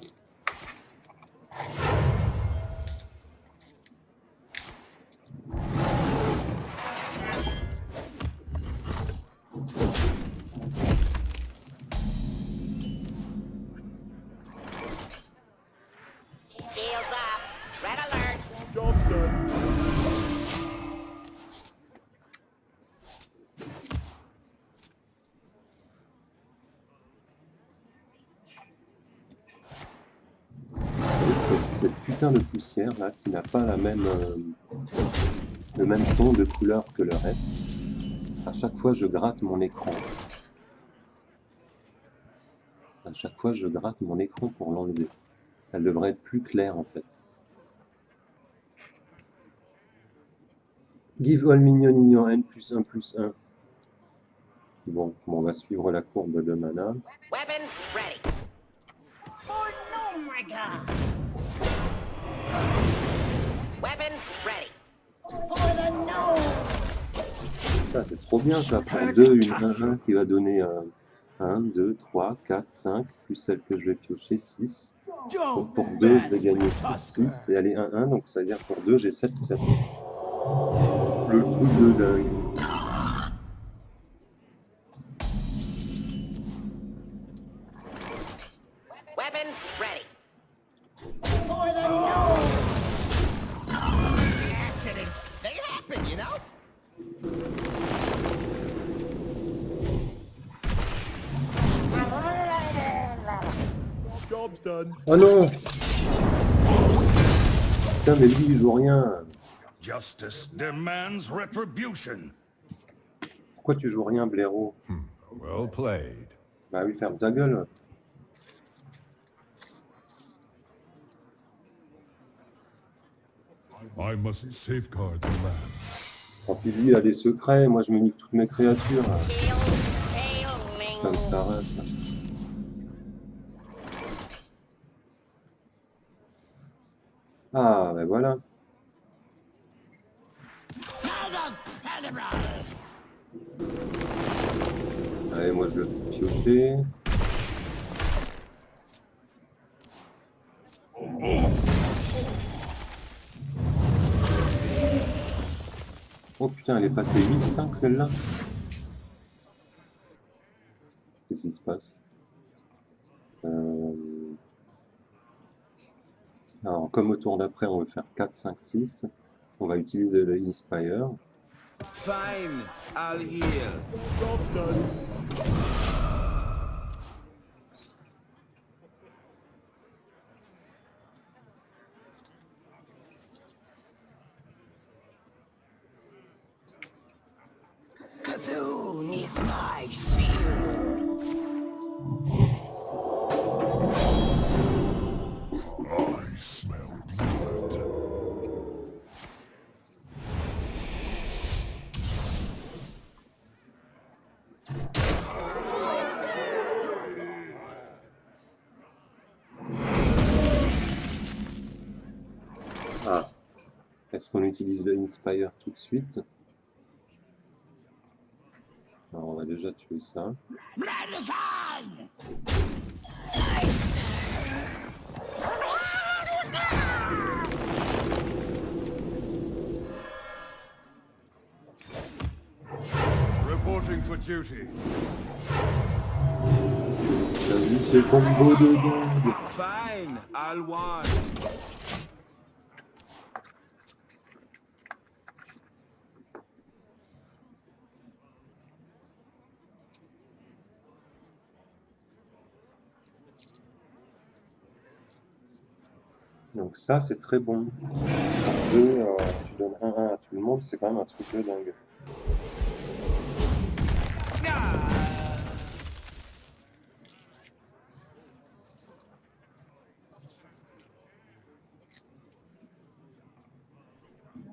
Shields up. Red alert. Cette putain de poussière là qui n'a pas la même, le même ton de couleur que le reste. À chaque fois je gratte mon écran. À chaque fois je gratte mon écran pour l'enlever. Elle devrait être plus claire en fait. Give all minion in your hand +1/+1. Bon, on va suivre la courbe de mana. Weapons ready. For Nomriga. Weapons ready. For the gnomes. Ça c'est trop bien ça. Pour 2, une 1-1 qui va donner 1, 2, 3, 4, 5, plus celle que je vais piocher, 6. Donc pour 2, je vais gagner 6, 6. Et aller 1-1, donc ça veut dire pour 2, j'ai 7, 7. Le truc de dingue. Weapons ready. For the nose! Accidents, they happen, you know? Job's done. Oh non! Putain, mais lui, il joue rien. Justice demands retribution. Pourquoi tu joues rien, blaireau? Well played. Bah oui, ferme ta gueule. I must safeguard the land. Tant pis, lui, il a des secrets. Moi, je me nique toutes mes créatures. Kill, failing. Comme ça reste. Ah, ben voilà. Allez, moi, je le fais piocher. Oh putain, elle est passée 8-5 celle-là. Qu'est-ce qui se passe? Alors, comme au tour d'après, on veut faire 4, 5, 6. On va utiliser le Inspire. Fine, I'll heal. Job's done. Cthulhu is my shield. I smell blood. Ah. Est-ce qu'on utilise le Inspire tout de suite? Alors, on va déjà tuer ça. Blood is on! Reporting for duty. T'as vu ces combos de dingue? Fine, I'll warn. Donc ça, c'est très bon. En deux, tu donnes 1-1 à tout le monde, c'est quand même un truc de dingue.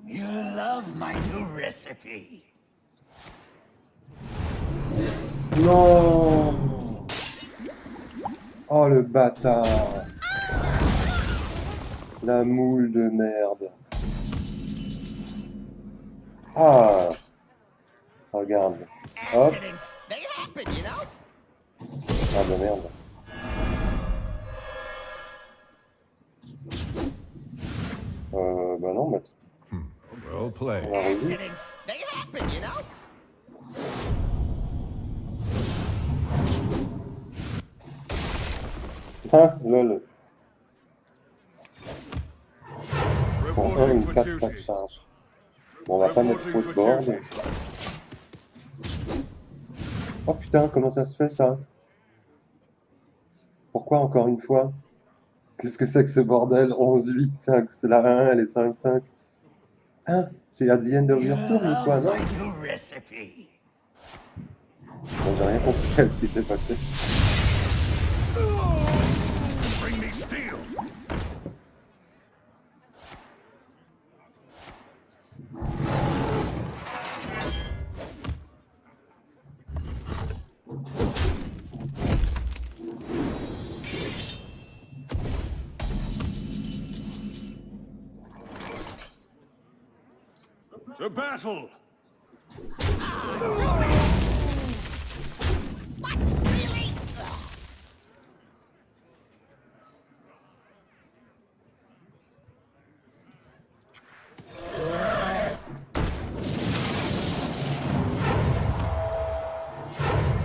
You love my new recipe. Non! Oh le bâtard! La moule de merde. Ah! Regarde. Hop. Accidents, they happen, you know? Ah de merde. Bah non, maître. Well played. On a réussi. Accidents, they happen, you know? Ah, lol. Pour un, Reporting une for 4, pas de duty. charge. Bon, on va pas mettre trop de board. Oh putain, comment ça se fait ça? Pourquoi encore une fois? Qu'est-ce que c'est que ce bordel? 11, 8, 5, c'est la 1, elle est 5, 5. Hein? C'est à the end of your tour ou quoi, non? My new recipe. Bon, j'ai rien compris à ce qui s'est passé. Bring me steel. To battle!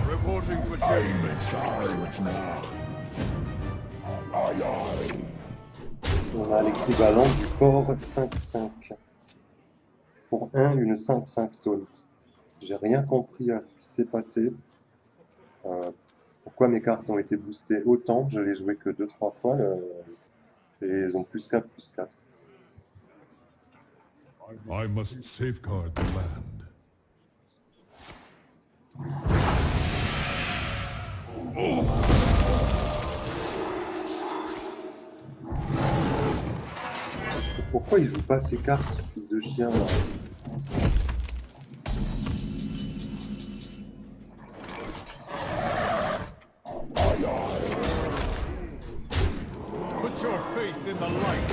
Reporting for duty. On a l'équivalent du port 5-5. Pour 1, une 5-5 taunt. J'ai rien compris à ce qui s'est passé. Pourquoi mes cartes ont été boostées autant? Je l'ai joué que 2-3 fois. Et ils ont plus 4, plus 4. I must safeguard the land. Pourquoi il joue pas ses cartes, ce fils de chien là? Put your faith in the light.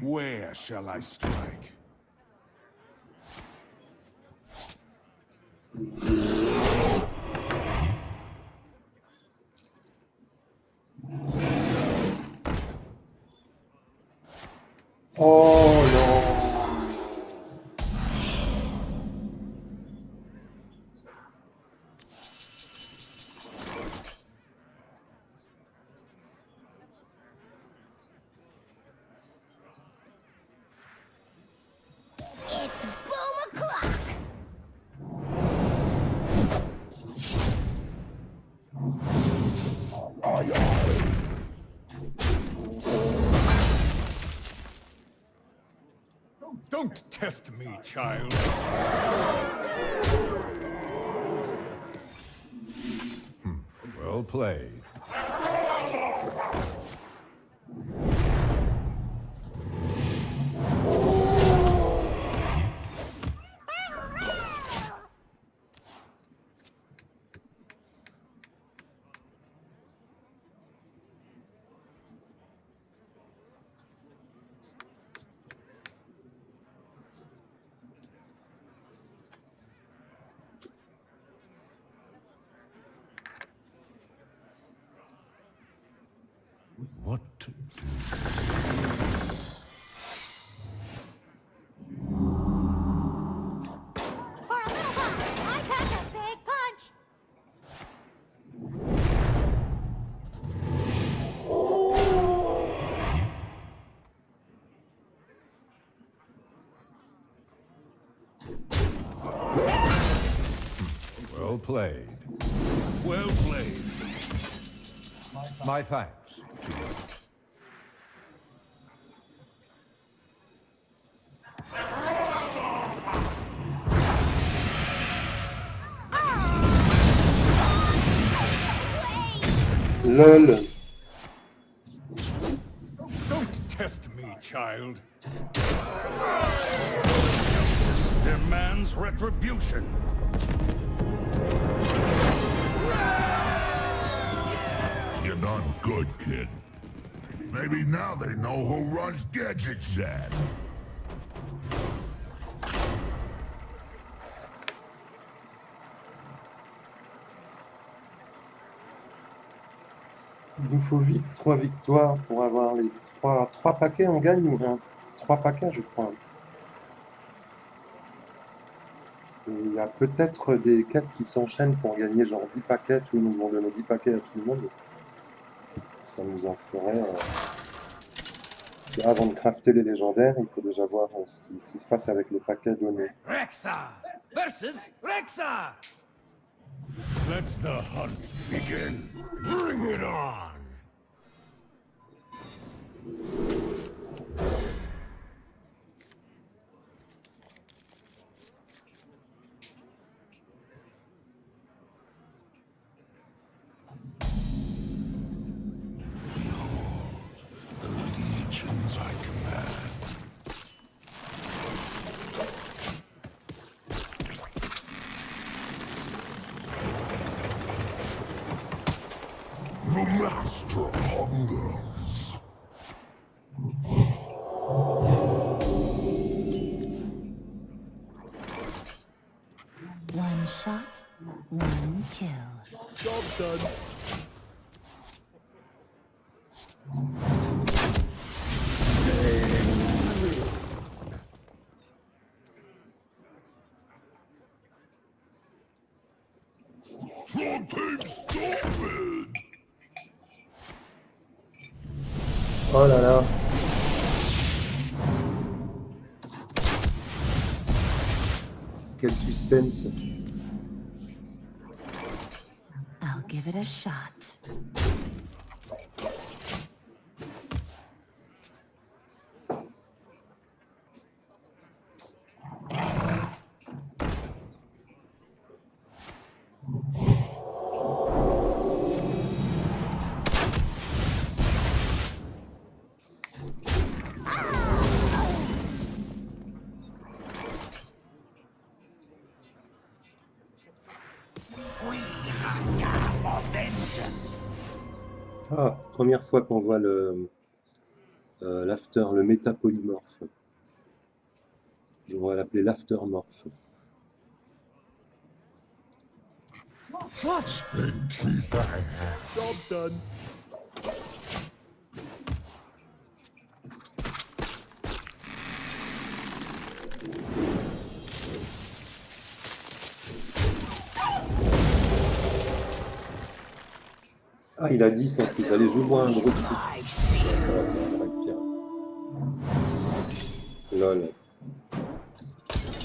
Where shall I strike? Oh non! It's boom o'clock. Don't test me, child. Well played. What to do? For a little while, I pack a big punch. Well played. Well played. My thanks to you. LOL. Don't test me, child. Demands retribution. You're done good, kid. Maybe now they know who runs Gadget Zad. Il nous faut vite 3 victoires pour avoir les 3 paquets. On gagne ou rien? 3 paquets, je crois. Et il y a peut-être des quêtes qui s'enchaînent pour gagner genre 10 paquets. Tout le monde va donner 10 paquets à tout le monde. Ça nous en ferait. Avant de crafter les légendaires, il faut déjà voir ce qui se passe avec les paquets donnés. Rexa versus Rexa! Let the hunt begin. Bring it on! The legions I command. The master hungers. One shot, One kill. Job done. Your team's stupid! Oh là là. Quel suspense. I'll give it a shot. Ah, première fois qu'on voit l'after, le métapolymorphe. On va l'appeler l'aftermorphe. Job done. Ah, il a 10 en plus. Allez, joue-moi un gros truc. Ouais, ça va être pire. Lol.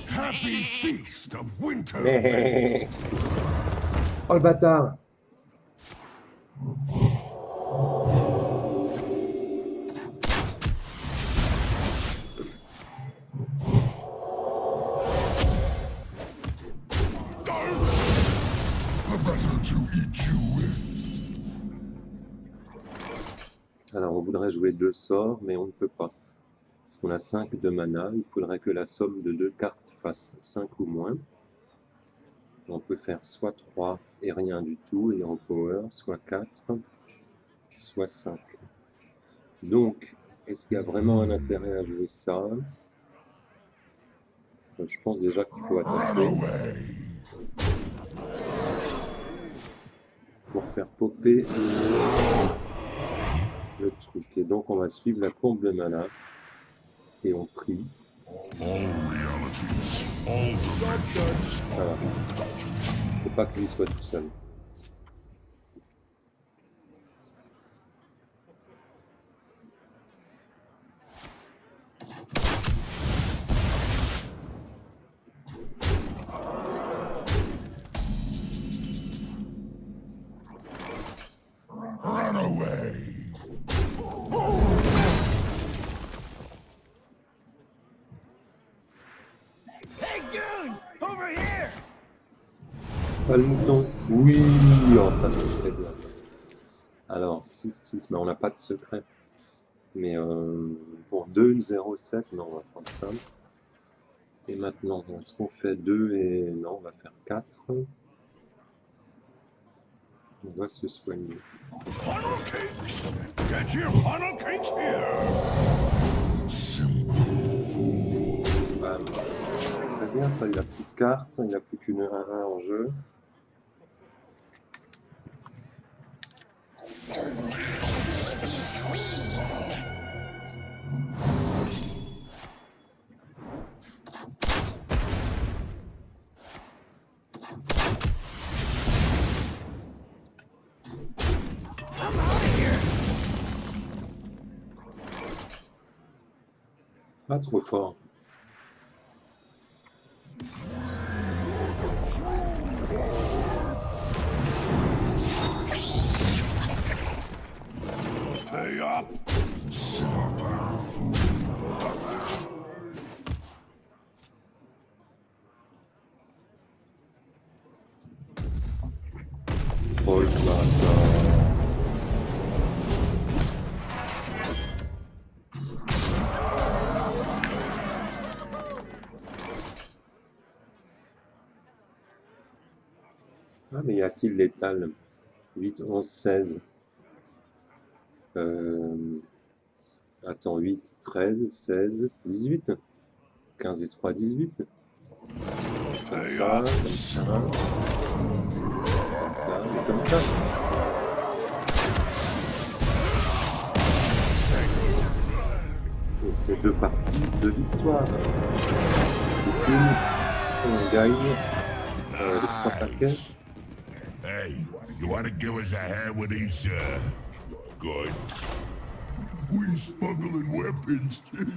Happy feast of winter. Mais... Oh le bâtard! Alors on voudrait jouer 2 sorts, mais on ne peut pas. Parce qu'on a 5 de mana, il faudrait que la somme de 2 cartes fasse 5 ou moins. On peut faire soit 3 et rien du tout, et en power, soit 4, soit 5. Donc, est-ce qu'il y a vraiment un intérêt à jouer ça? Je pense déjà qu'il faut attaquer. Pour faire popper le truc. Et donc on va suivre la courbe de mana. Et on prie. Ça va. Faut pas que lui soit tout seul. Run away! Hey, goons! Over here! Pas le mouton. Oui, oh, ça c'est très bien ça. Alors 6-6, mais on n'a pas de secret. Mais pour 2-0-7, non, on va prendre ça. Et maintenant, est-ce qu'on fait 2 et... Non, on va faire 4. On va se soigner. Funnel cakes! Get your funnel cakes here! Bam. Très bien, ça, il a plus de cartes, il n'a plus qu'une 1-1 en jeu. Pas trop fort. Stay up! Oh le bâtard. Ah, mais y a-t-il l'étal? 8, 11, 16. Attends, 8, 13, 16, 18. 15 et 3, 18. Comme ça, comme ça. ça. Et c'est 2 parties de victoire. Une, on gagne les 3 paquets. Hey, you want to give us a hand with these, good? We smuggling weapons, kid.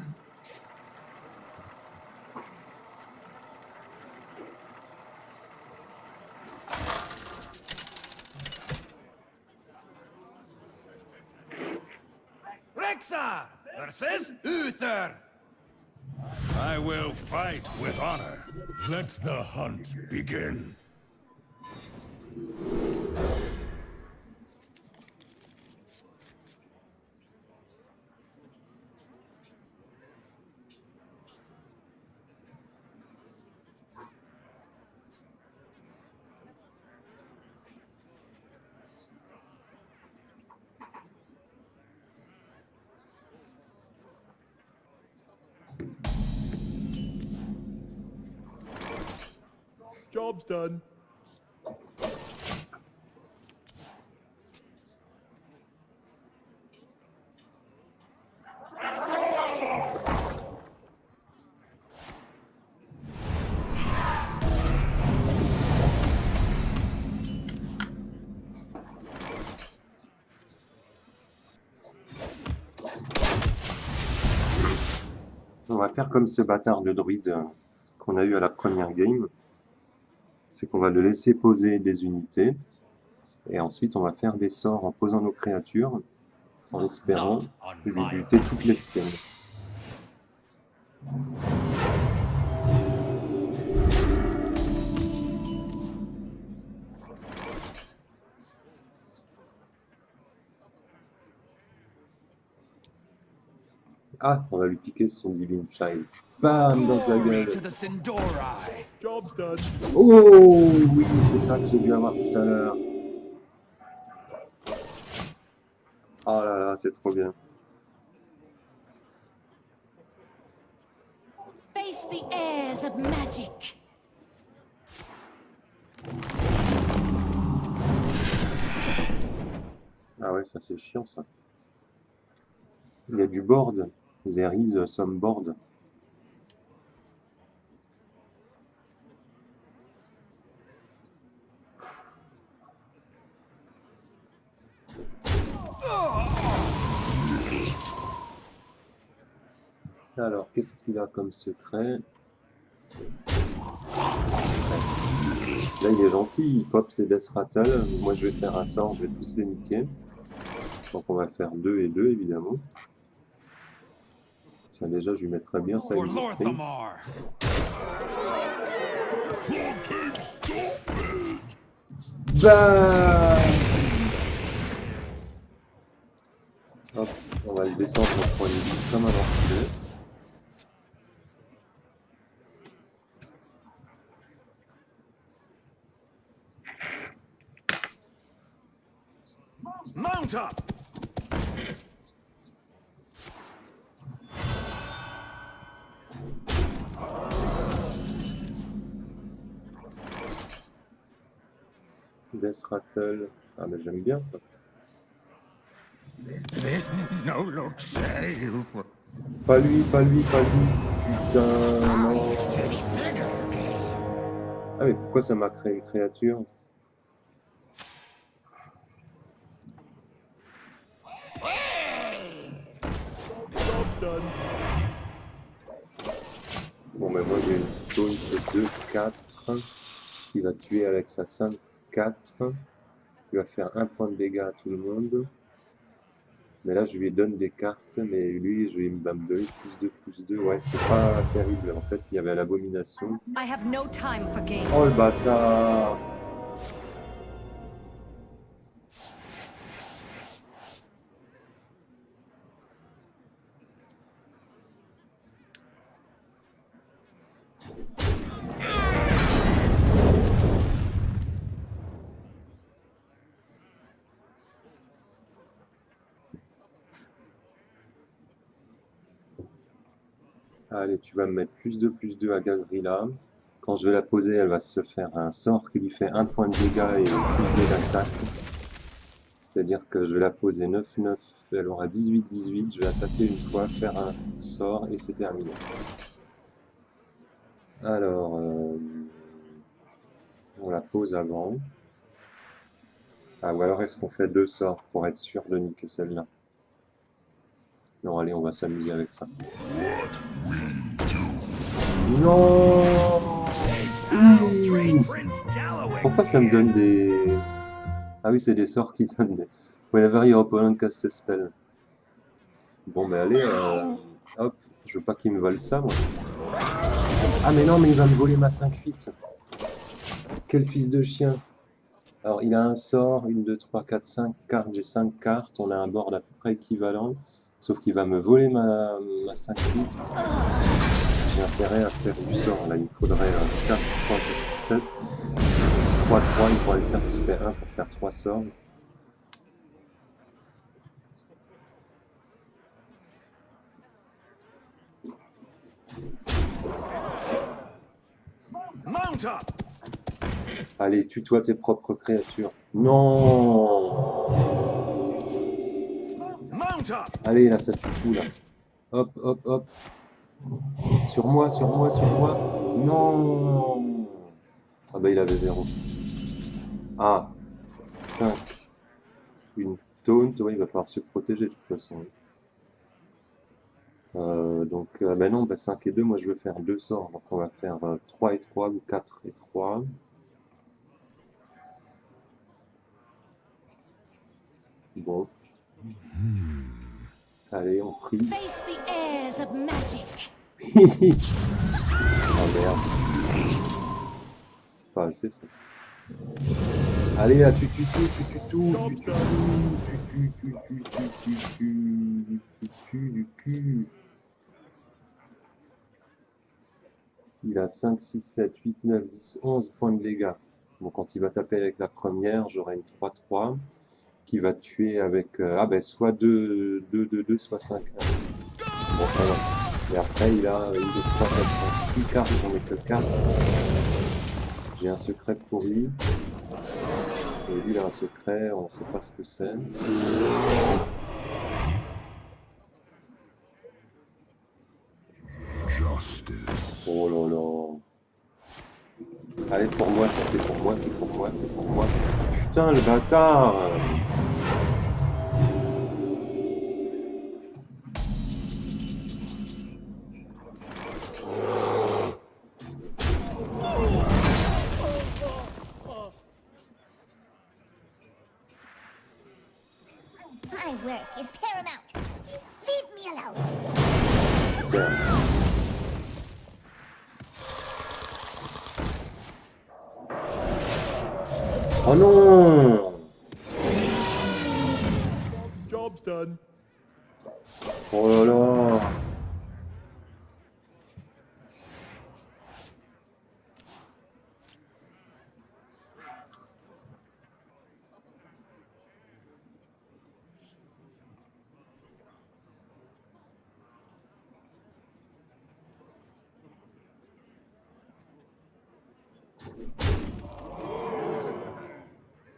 Rexar versus Uther. I will fight with honor. Let the hunt begin. Job's done. On va faire comme ce bâtard de druide qu'on a eu à la première game. C'est qu'on va le laisser poser des unités. Et ensuite, on va faire des sorts en posant nos créatures, en espérant lui buter toutes les siennes. Ah, on va lui piquer son Divine Child. Bam, dans la Glory gueule. to the Sindori. Job's done. Oh oui, c'est ça que j'ai dû avoir tout à l'heure. Oh là là, c'est trop bien. Face the airs of magic. Ah ouais, ça c'est chiant ça. Il y a du board. There is some board. Alors, qu'est-ce qu'il a comme secret? Là, il est gentil, il pop ses Death Rattle. Moi, je vais faire un sort, je vais tous les niquer. Donc, on va faire 2 et 2, évidemment. Tiens, déjà, je lui mettrais bien ça. For Lorthamar. Bah hop, on va le descendre pour une vie comme un enculé. Mount up. Death Rattle. Ah, mais j'aime bien ça. No look save. Pas lui, pas lui, pas lui. Putain, non. Ah, mais pourquoi ça m'a créé une créature? Job's done. Bon, mais moi j'ai une taunt 2-4 qui va tuer avec sa 5-4 qui va faire 1 point de dégâts à tout le monde. Mais là je lui donne des cartes, mais lui je vais me donner +2/+2. Ouais, c'est pas terrible. En fait, il y avait l'abomination. I have no time for games. Oh le bâtard! Allez, tu vas me mettre +2/+2 à Gazrilla. Quand je vais la poser, elle va se faire un sort qui lui fait 1 point de dégâts et +2 d'attaque. C'est-à-dire que je vais la poser 9-9, elle aura 18-18, je vais la taper une fois, faire un sort et c'est terminé. Alors, on la pose avant. Ah, ou alors est-ce qu'on fait 2 sorts pour être sûr de niquer celle-là? Non, allez, on va s'amuser avec ça. Non! Prince Galloway. Pourquoi ça me donne des... Ah oui, c'est des sorts qui donnent des... Whenever your opponent casts a spell. Bon, ben allez, hop, je veux pas qu'il me vole ça, moi. Ah mais non, mais il va me voler ma 5-8. Quel fils de chien. Alors, il a un sort, 1, 2, 3, 4, 5 cartes, j'ai 5 cartes, on a un board à peu près équivalent, sauf qu'il va me voler ma 5-8. J'ai intérêt à faire du sort, là, il me faudrait 4, 3, 7, 3, 3, il faudrait le faire qui fait 1 pour faire 3 sorts. Mount up. Allez, tue-toi tes propres créatures. Non! Mount up. Allez, là, ça tue tout, là. Hop, hop, hop. Sur moi, sur moi, sur moi. Non! Ah bah, il avait 0. Ah, 5. Une taunt. Ouais, il va falloir se protéger, de toute façon. Donc, bah non, bah 5 et 2, moi je veux faire 2 sorts. Donc, on va faire 3 et 3 ou 4 et 3. Bon. Allez, on prie. Face the airs of magic. Oh merde. C'est pas assez ça. Allez là, tu tues tout, tu tues tout, tu tues tout, tu tues du cul. Il a 5, 6, 7, 8, 9, 10, 11 points de dégâts. Donc quand il va taper avec la première, j'aurai une 3-3 qui va tuer avec soit 2, 2, 2, 2, soit 5. Bon, ça va. Et après, il a 1, 2, 3, 4, 5, 6 cartes, j'en ai que 4. J'ai un secret pour lui. Et lui, il a un secret, on ne sait pas ce que c'est. Oh là là. Allez, pour moi, ça c'est pour moi, c'est pour moi, c'est pour moi. Putain, le bâtard! My work is paramount. Leave me alone. Oh non! Job's done. Oh là là!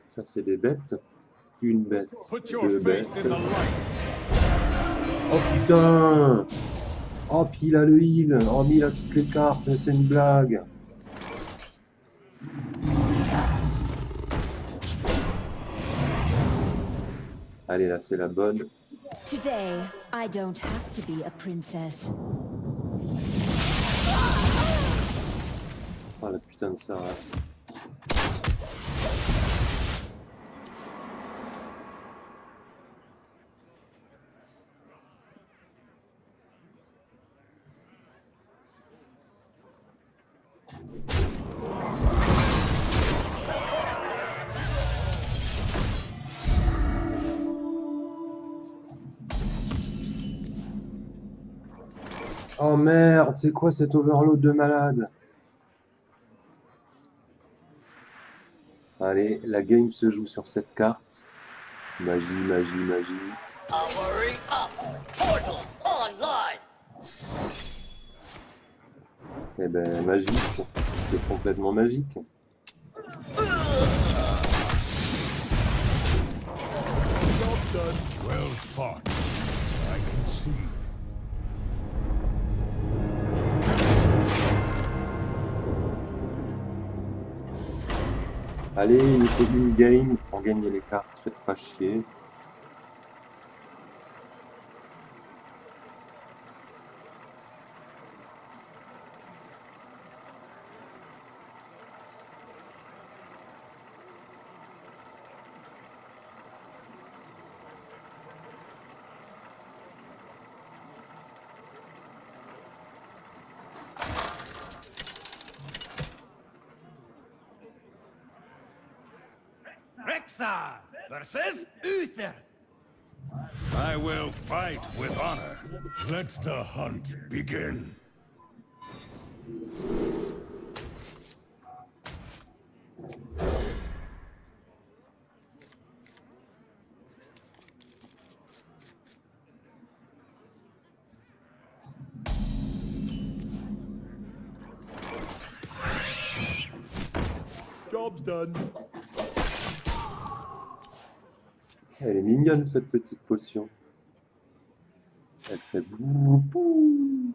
Ça c'est des bêtes. Une bête, Put your deux faith bêtes. in the light. Oh putain! Oh puis il a le heal. Oh mais il a toutes les cartes, c'est une blague. Allez là c'est la bonne. Today, I don't have to be a princess. Oh la putain de sa race. Oh merde, c'est quoi cet overload de malade? Allez, la game se joue sur cette carte. Magie, magie, magie. Powering up. Portals online. Eh ben, magique. C'est complètement magique. Allez, il faut une game pour gagner les cartes, faites pas chier. Rexar versus Uther. I will fight with honor. Let the hunt begin. Job's done. Elle est mignonne cette petite potion. Elle fait bouh, bouh.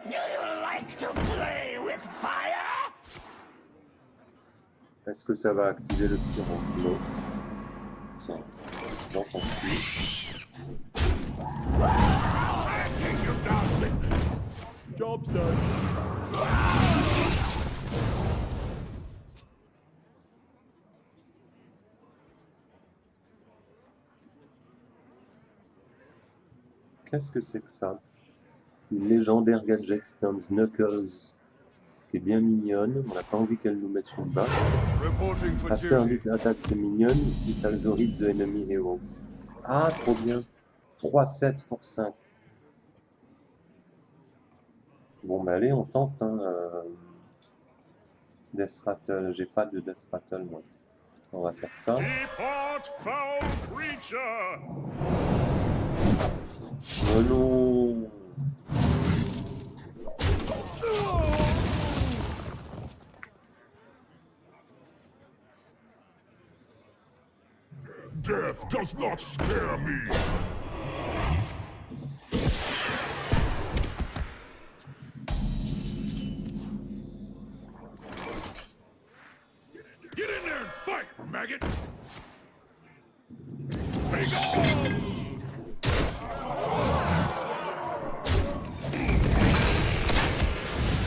Do you like to play with fire? Est-ce que ça va activer le pyro? Non. Tiens, j'entends plus. Job's done. Qu'est-ce que c'est que ça? Une légendaire gadget Stance Knuckles qui est bien mignonne. On n'a pas envie qu'elle nous mette sur le bas. Reporting for After duty. this attack the minion, it also hit the enemy hero. Ah, trop bien. 3-7 pour 5. Bon, bah allez, on tente. Hein, Death Rattle. J'ai pas de Death Rattle, moi. On va faire ça. Depart, foul creature! Oh non! Death does not scare me. Get in there and fight, maggot!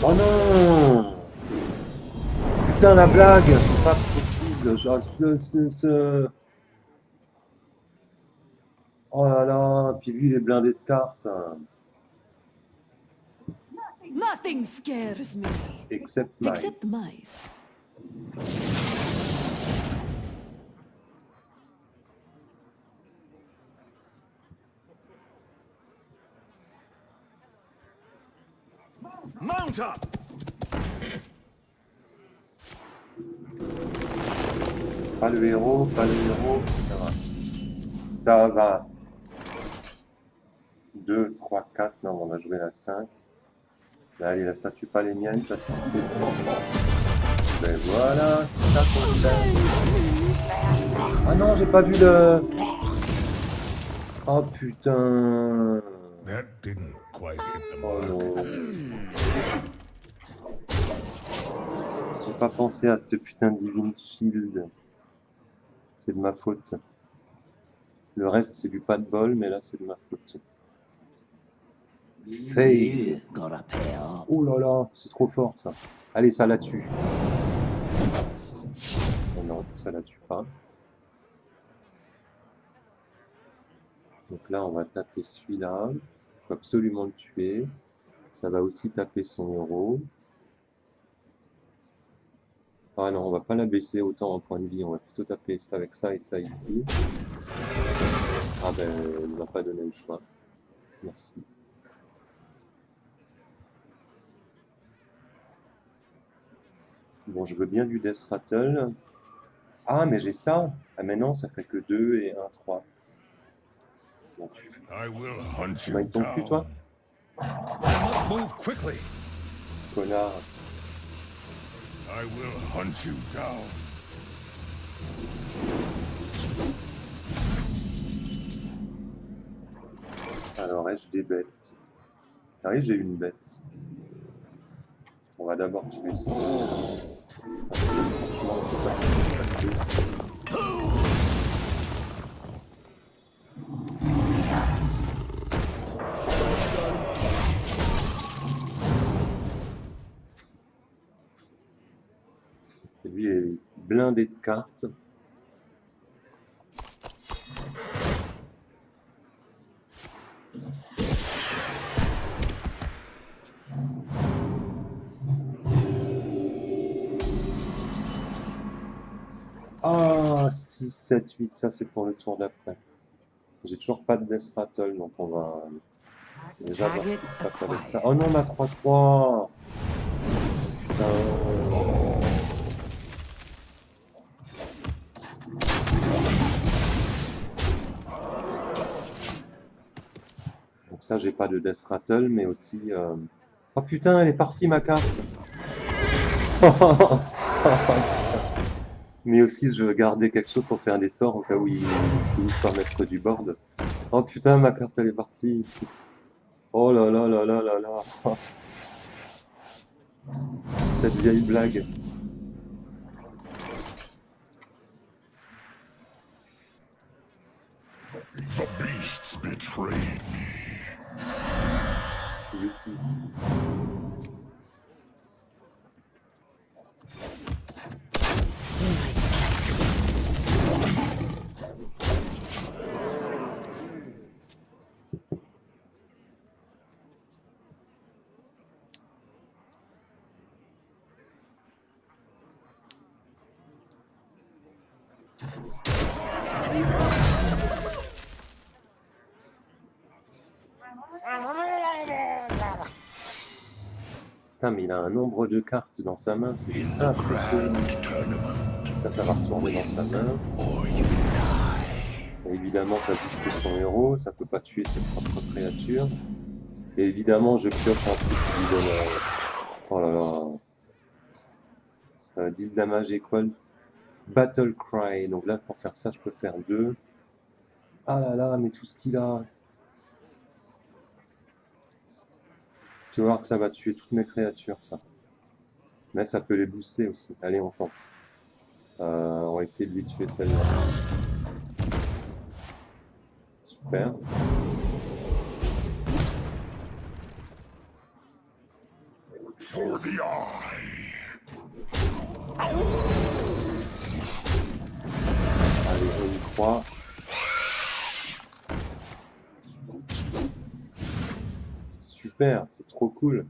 Oh non! Putain, la blague! C'est pas possible! Genre, Oh là là! Puis lui, il est blindé de cartes. Nothing scares me. Except mice. Except mice. Mount up. Pas le héros, pas le héros. Ça va. Ça va. 2, 3, 4. Non, on va jouer la 5. Là, allez, là, ça tue pas les miennes, ça tue les siennes. Ben voilà, c'est ça qu'on fait. Ah non, j'ai pas vu le... Oh putain. That didn't quite hit the Oh mark. non. J'ai pas pensé à ce putain de Divine Shield. C'est de ma faute. Le reste, c'est du pas de bol, mais là, c'est de ma faute. Fail. Gotta pay up. Oh là là, c'est trop fort ça. Allez, ça la tue. Oh non, ça la tue pas. Donc là, on va taper celui-là. Il faut absolument le tuer. Ça va aussi taper son héros. Ah non, on va pas la baisser autant en point de vie. On va plutôt taper ça avec ça et ça ici. Ah ben, il ne m'a pas donné le choix. Merci. Bon, je veux bien du Death Rattle. Ah, mais j'ai ça. Ah, mais non, ça fait que 2 et 1, 3. Bon, tu... I will hunt Bah, you il tombe plus, toi? down. I must move quickly. Connard. I will hunt you down. Alors, ai-je des bêtes? Ah oui, j'ai une bête. On va d'abord tuer ça. Parce que, franchement, on sait pas ce qui peut se passer. Et lui est blindé de cartes. Ah, 6, 7, 8, ça c'est pour le tour d'après. J'ai toujours pas de Death Rattle, donc on va déjà voir ce qui se passe avec ça. Oh non, ma 3-3! Putain. Donc ça, j'ai pas de Death Rattle, mais aussi... Oh putain, elle est partie ma carte! Mais aussi, je veux garder quelque chose pour faire des sorts au cas où il finissent par mettre du board. Oh putain, ma carte elle est partie! Oh là là là là là là! Cette vieille blague! The beasts betrayed me. Yuki. Putain, mais il a un nombre de cartes dans sa main, c'est impressionnant. Ça va retourner dans sa main. Et évidemment, ça bouge que son héros, ça peut pas tuer ses propres créatures. Et évidemment, je pioche un truc qui lui donne... Oh là là... deal damage equal Battle Cry. Donc là, pour faire ça, je peux faire 2. Ah là là, mais tout ce qu'il a... Tu vas voir que ça va tuer toutes mes créatures, ça. Mais ça peut les booster aussi. Allez, on tente. On va essayer de lui tuer celle-là. Super. For the eye. Allez, on y croit. C'est super, c'est trop cool.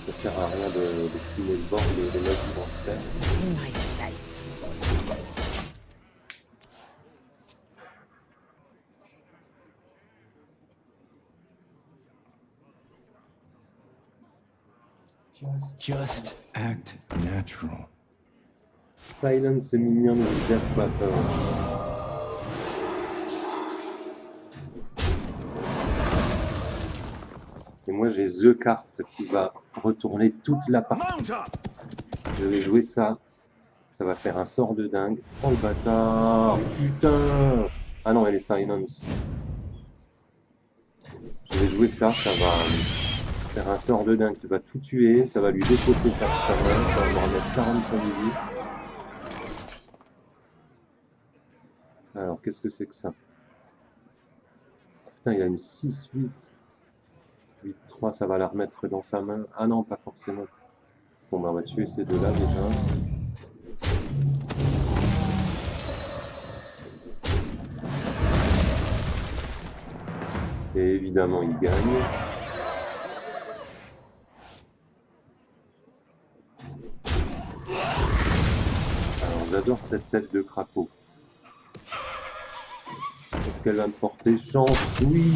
Ça sert à rien de filmer le bord, les mecs vont se faire. My sights. Just act natural. Silence minion with Death Battle. Et moi j'ai The carte qui va retourner toute la partie. Je vais jouer ça. Ça va faire un sort de dingue. Oh le bâtard! Putain! Ah non, elle est Silence. Je vais jouer ça, ça va faire un sort de dingue qui va tout tuer. Ça va lui défausser sa main. Ça va me remettre 40 points de vie. Alors, qu'est-ce que c'est que ça? Putain, il a une 6-8. 8-3, ça va la remettre dans sa main. Ah non, pas forcément. Bon, bah, on va tuer ces deux-là déjà. Et évidemment, il gagne. Alors, j'adore cette tête de crapaud. Est-ce qu'elle va me porter chance? Oui!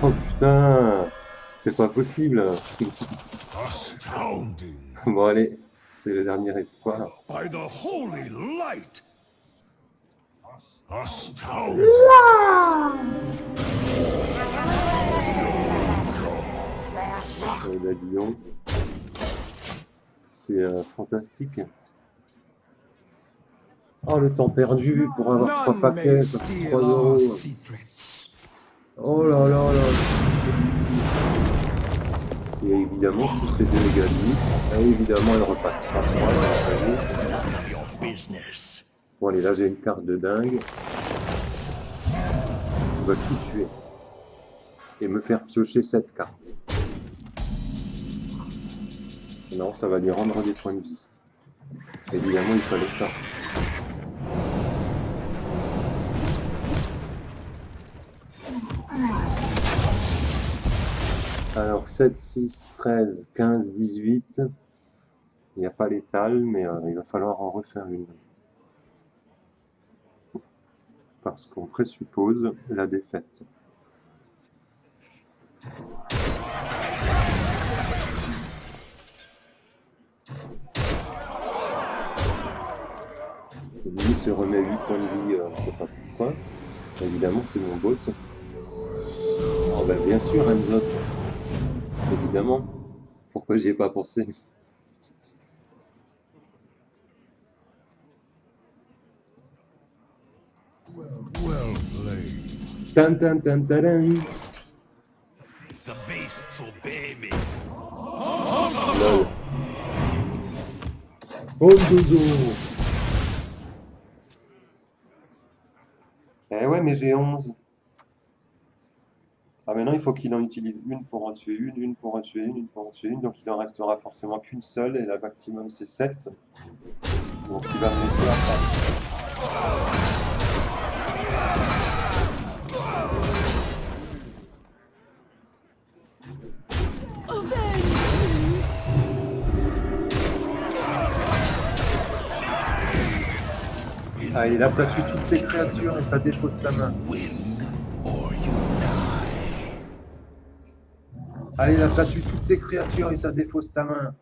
Oh putain! C'est pas possible! Astounding. Bon, allez, c'est le dernier espoir. By the holy light. A stone. Bah dis donc. C'est fantastique. Oh, le temps perdu pour avoir 3 paquets, ça coûte 3 €. Oh là là là. Et évidemment, si c'est des mégalithes, évidemment, elle repasse 3 fois. Bon, allez, là, j'ai une carte de dingue. Je dois tout tuer. Et me faire piocher cette carte. Non, ça va lui rendre des points de vie. Évidemment, il fallait ça. Alors 7, 6, 13, 15, 18. Il n'y a pas l'étal, mais il va falloir en refaire une. Parce qu'on présuppose la défaite. Lui se remet 8 points de vie, on ne sait pas pourquoi. Évidemment, c'est mon bot. Oh ben bien sûr, Hamzot. Évidemment. Pourquoi j'y ai pas pensé? Well played. Tan tan tan taran. The beasts obey me. Lol. Bondozo. Eh ouais, mais j'ai 11. Ah, maintenant, il faut qu'il en utilise une pour en tuer une pour en tuer une pour en tuer une. Donc, il en restera forcément qu'une seule. Et la maximum, c'est 7. Donc, il va me laisser la fin. Allez, là, ça tue toutes les créatures et ça défausse ta main. Allez, là, ça tue toutes les créatures et ça défausse ta main.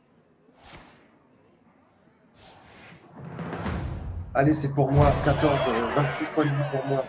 Allez, c'est pour moi. 14, 28 points de vie pour moi.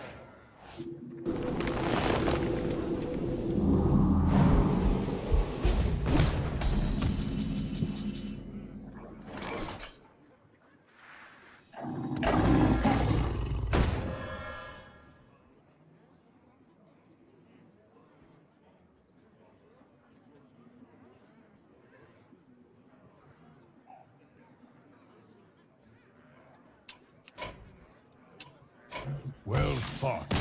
Well fought.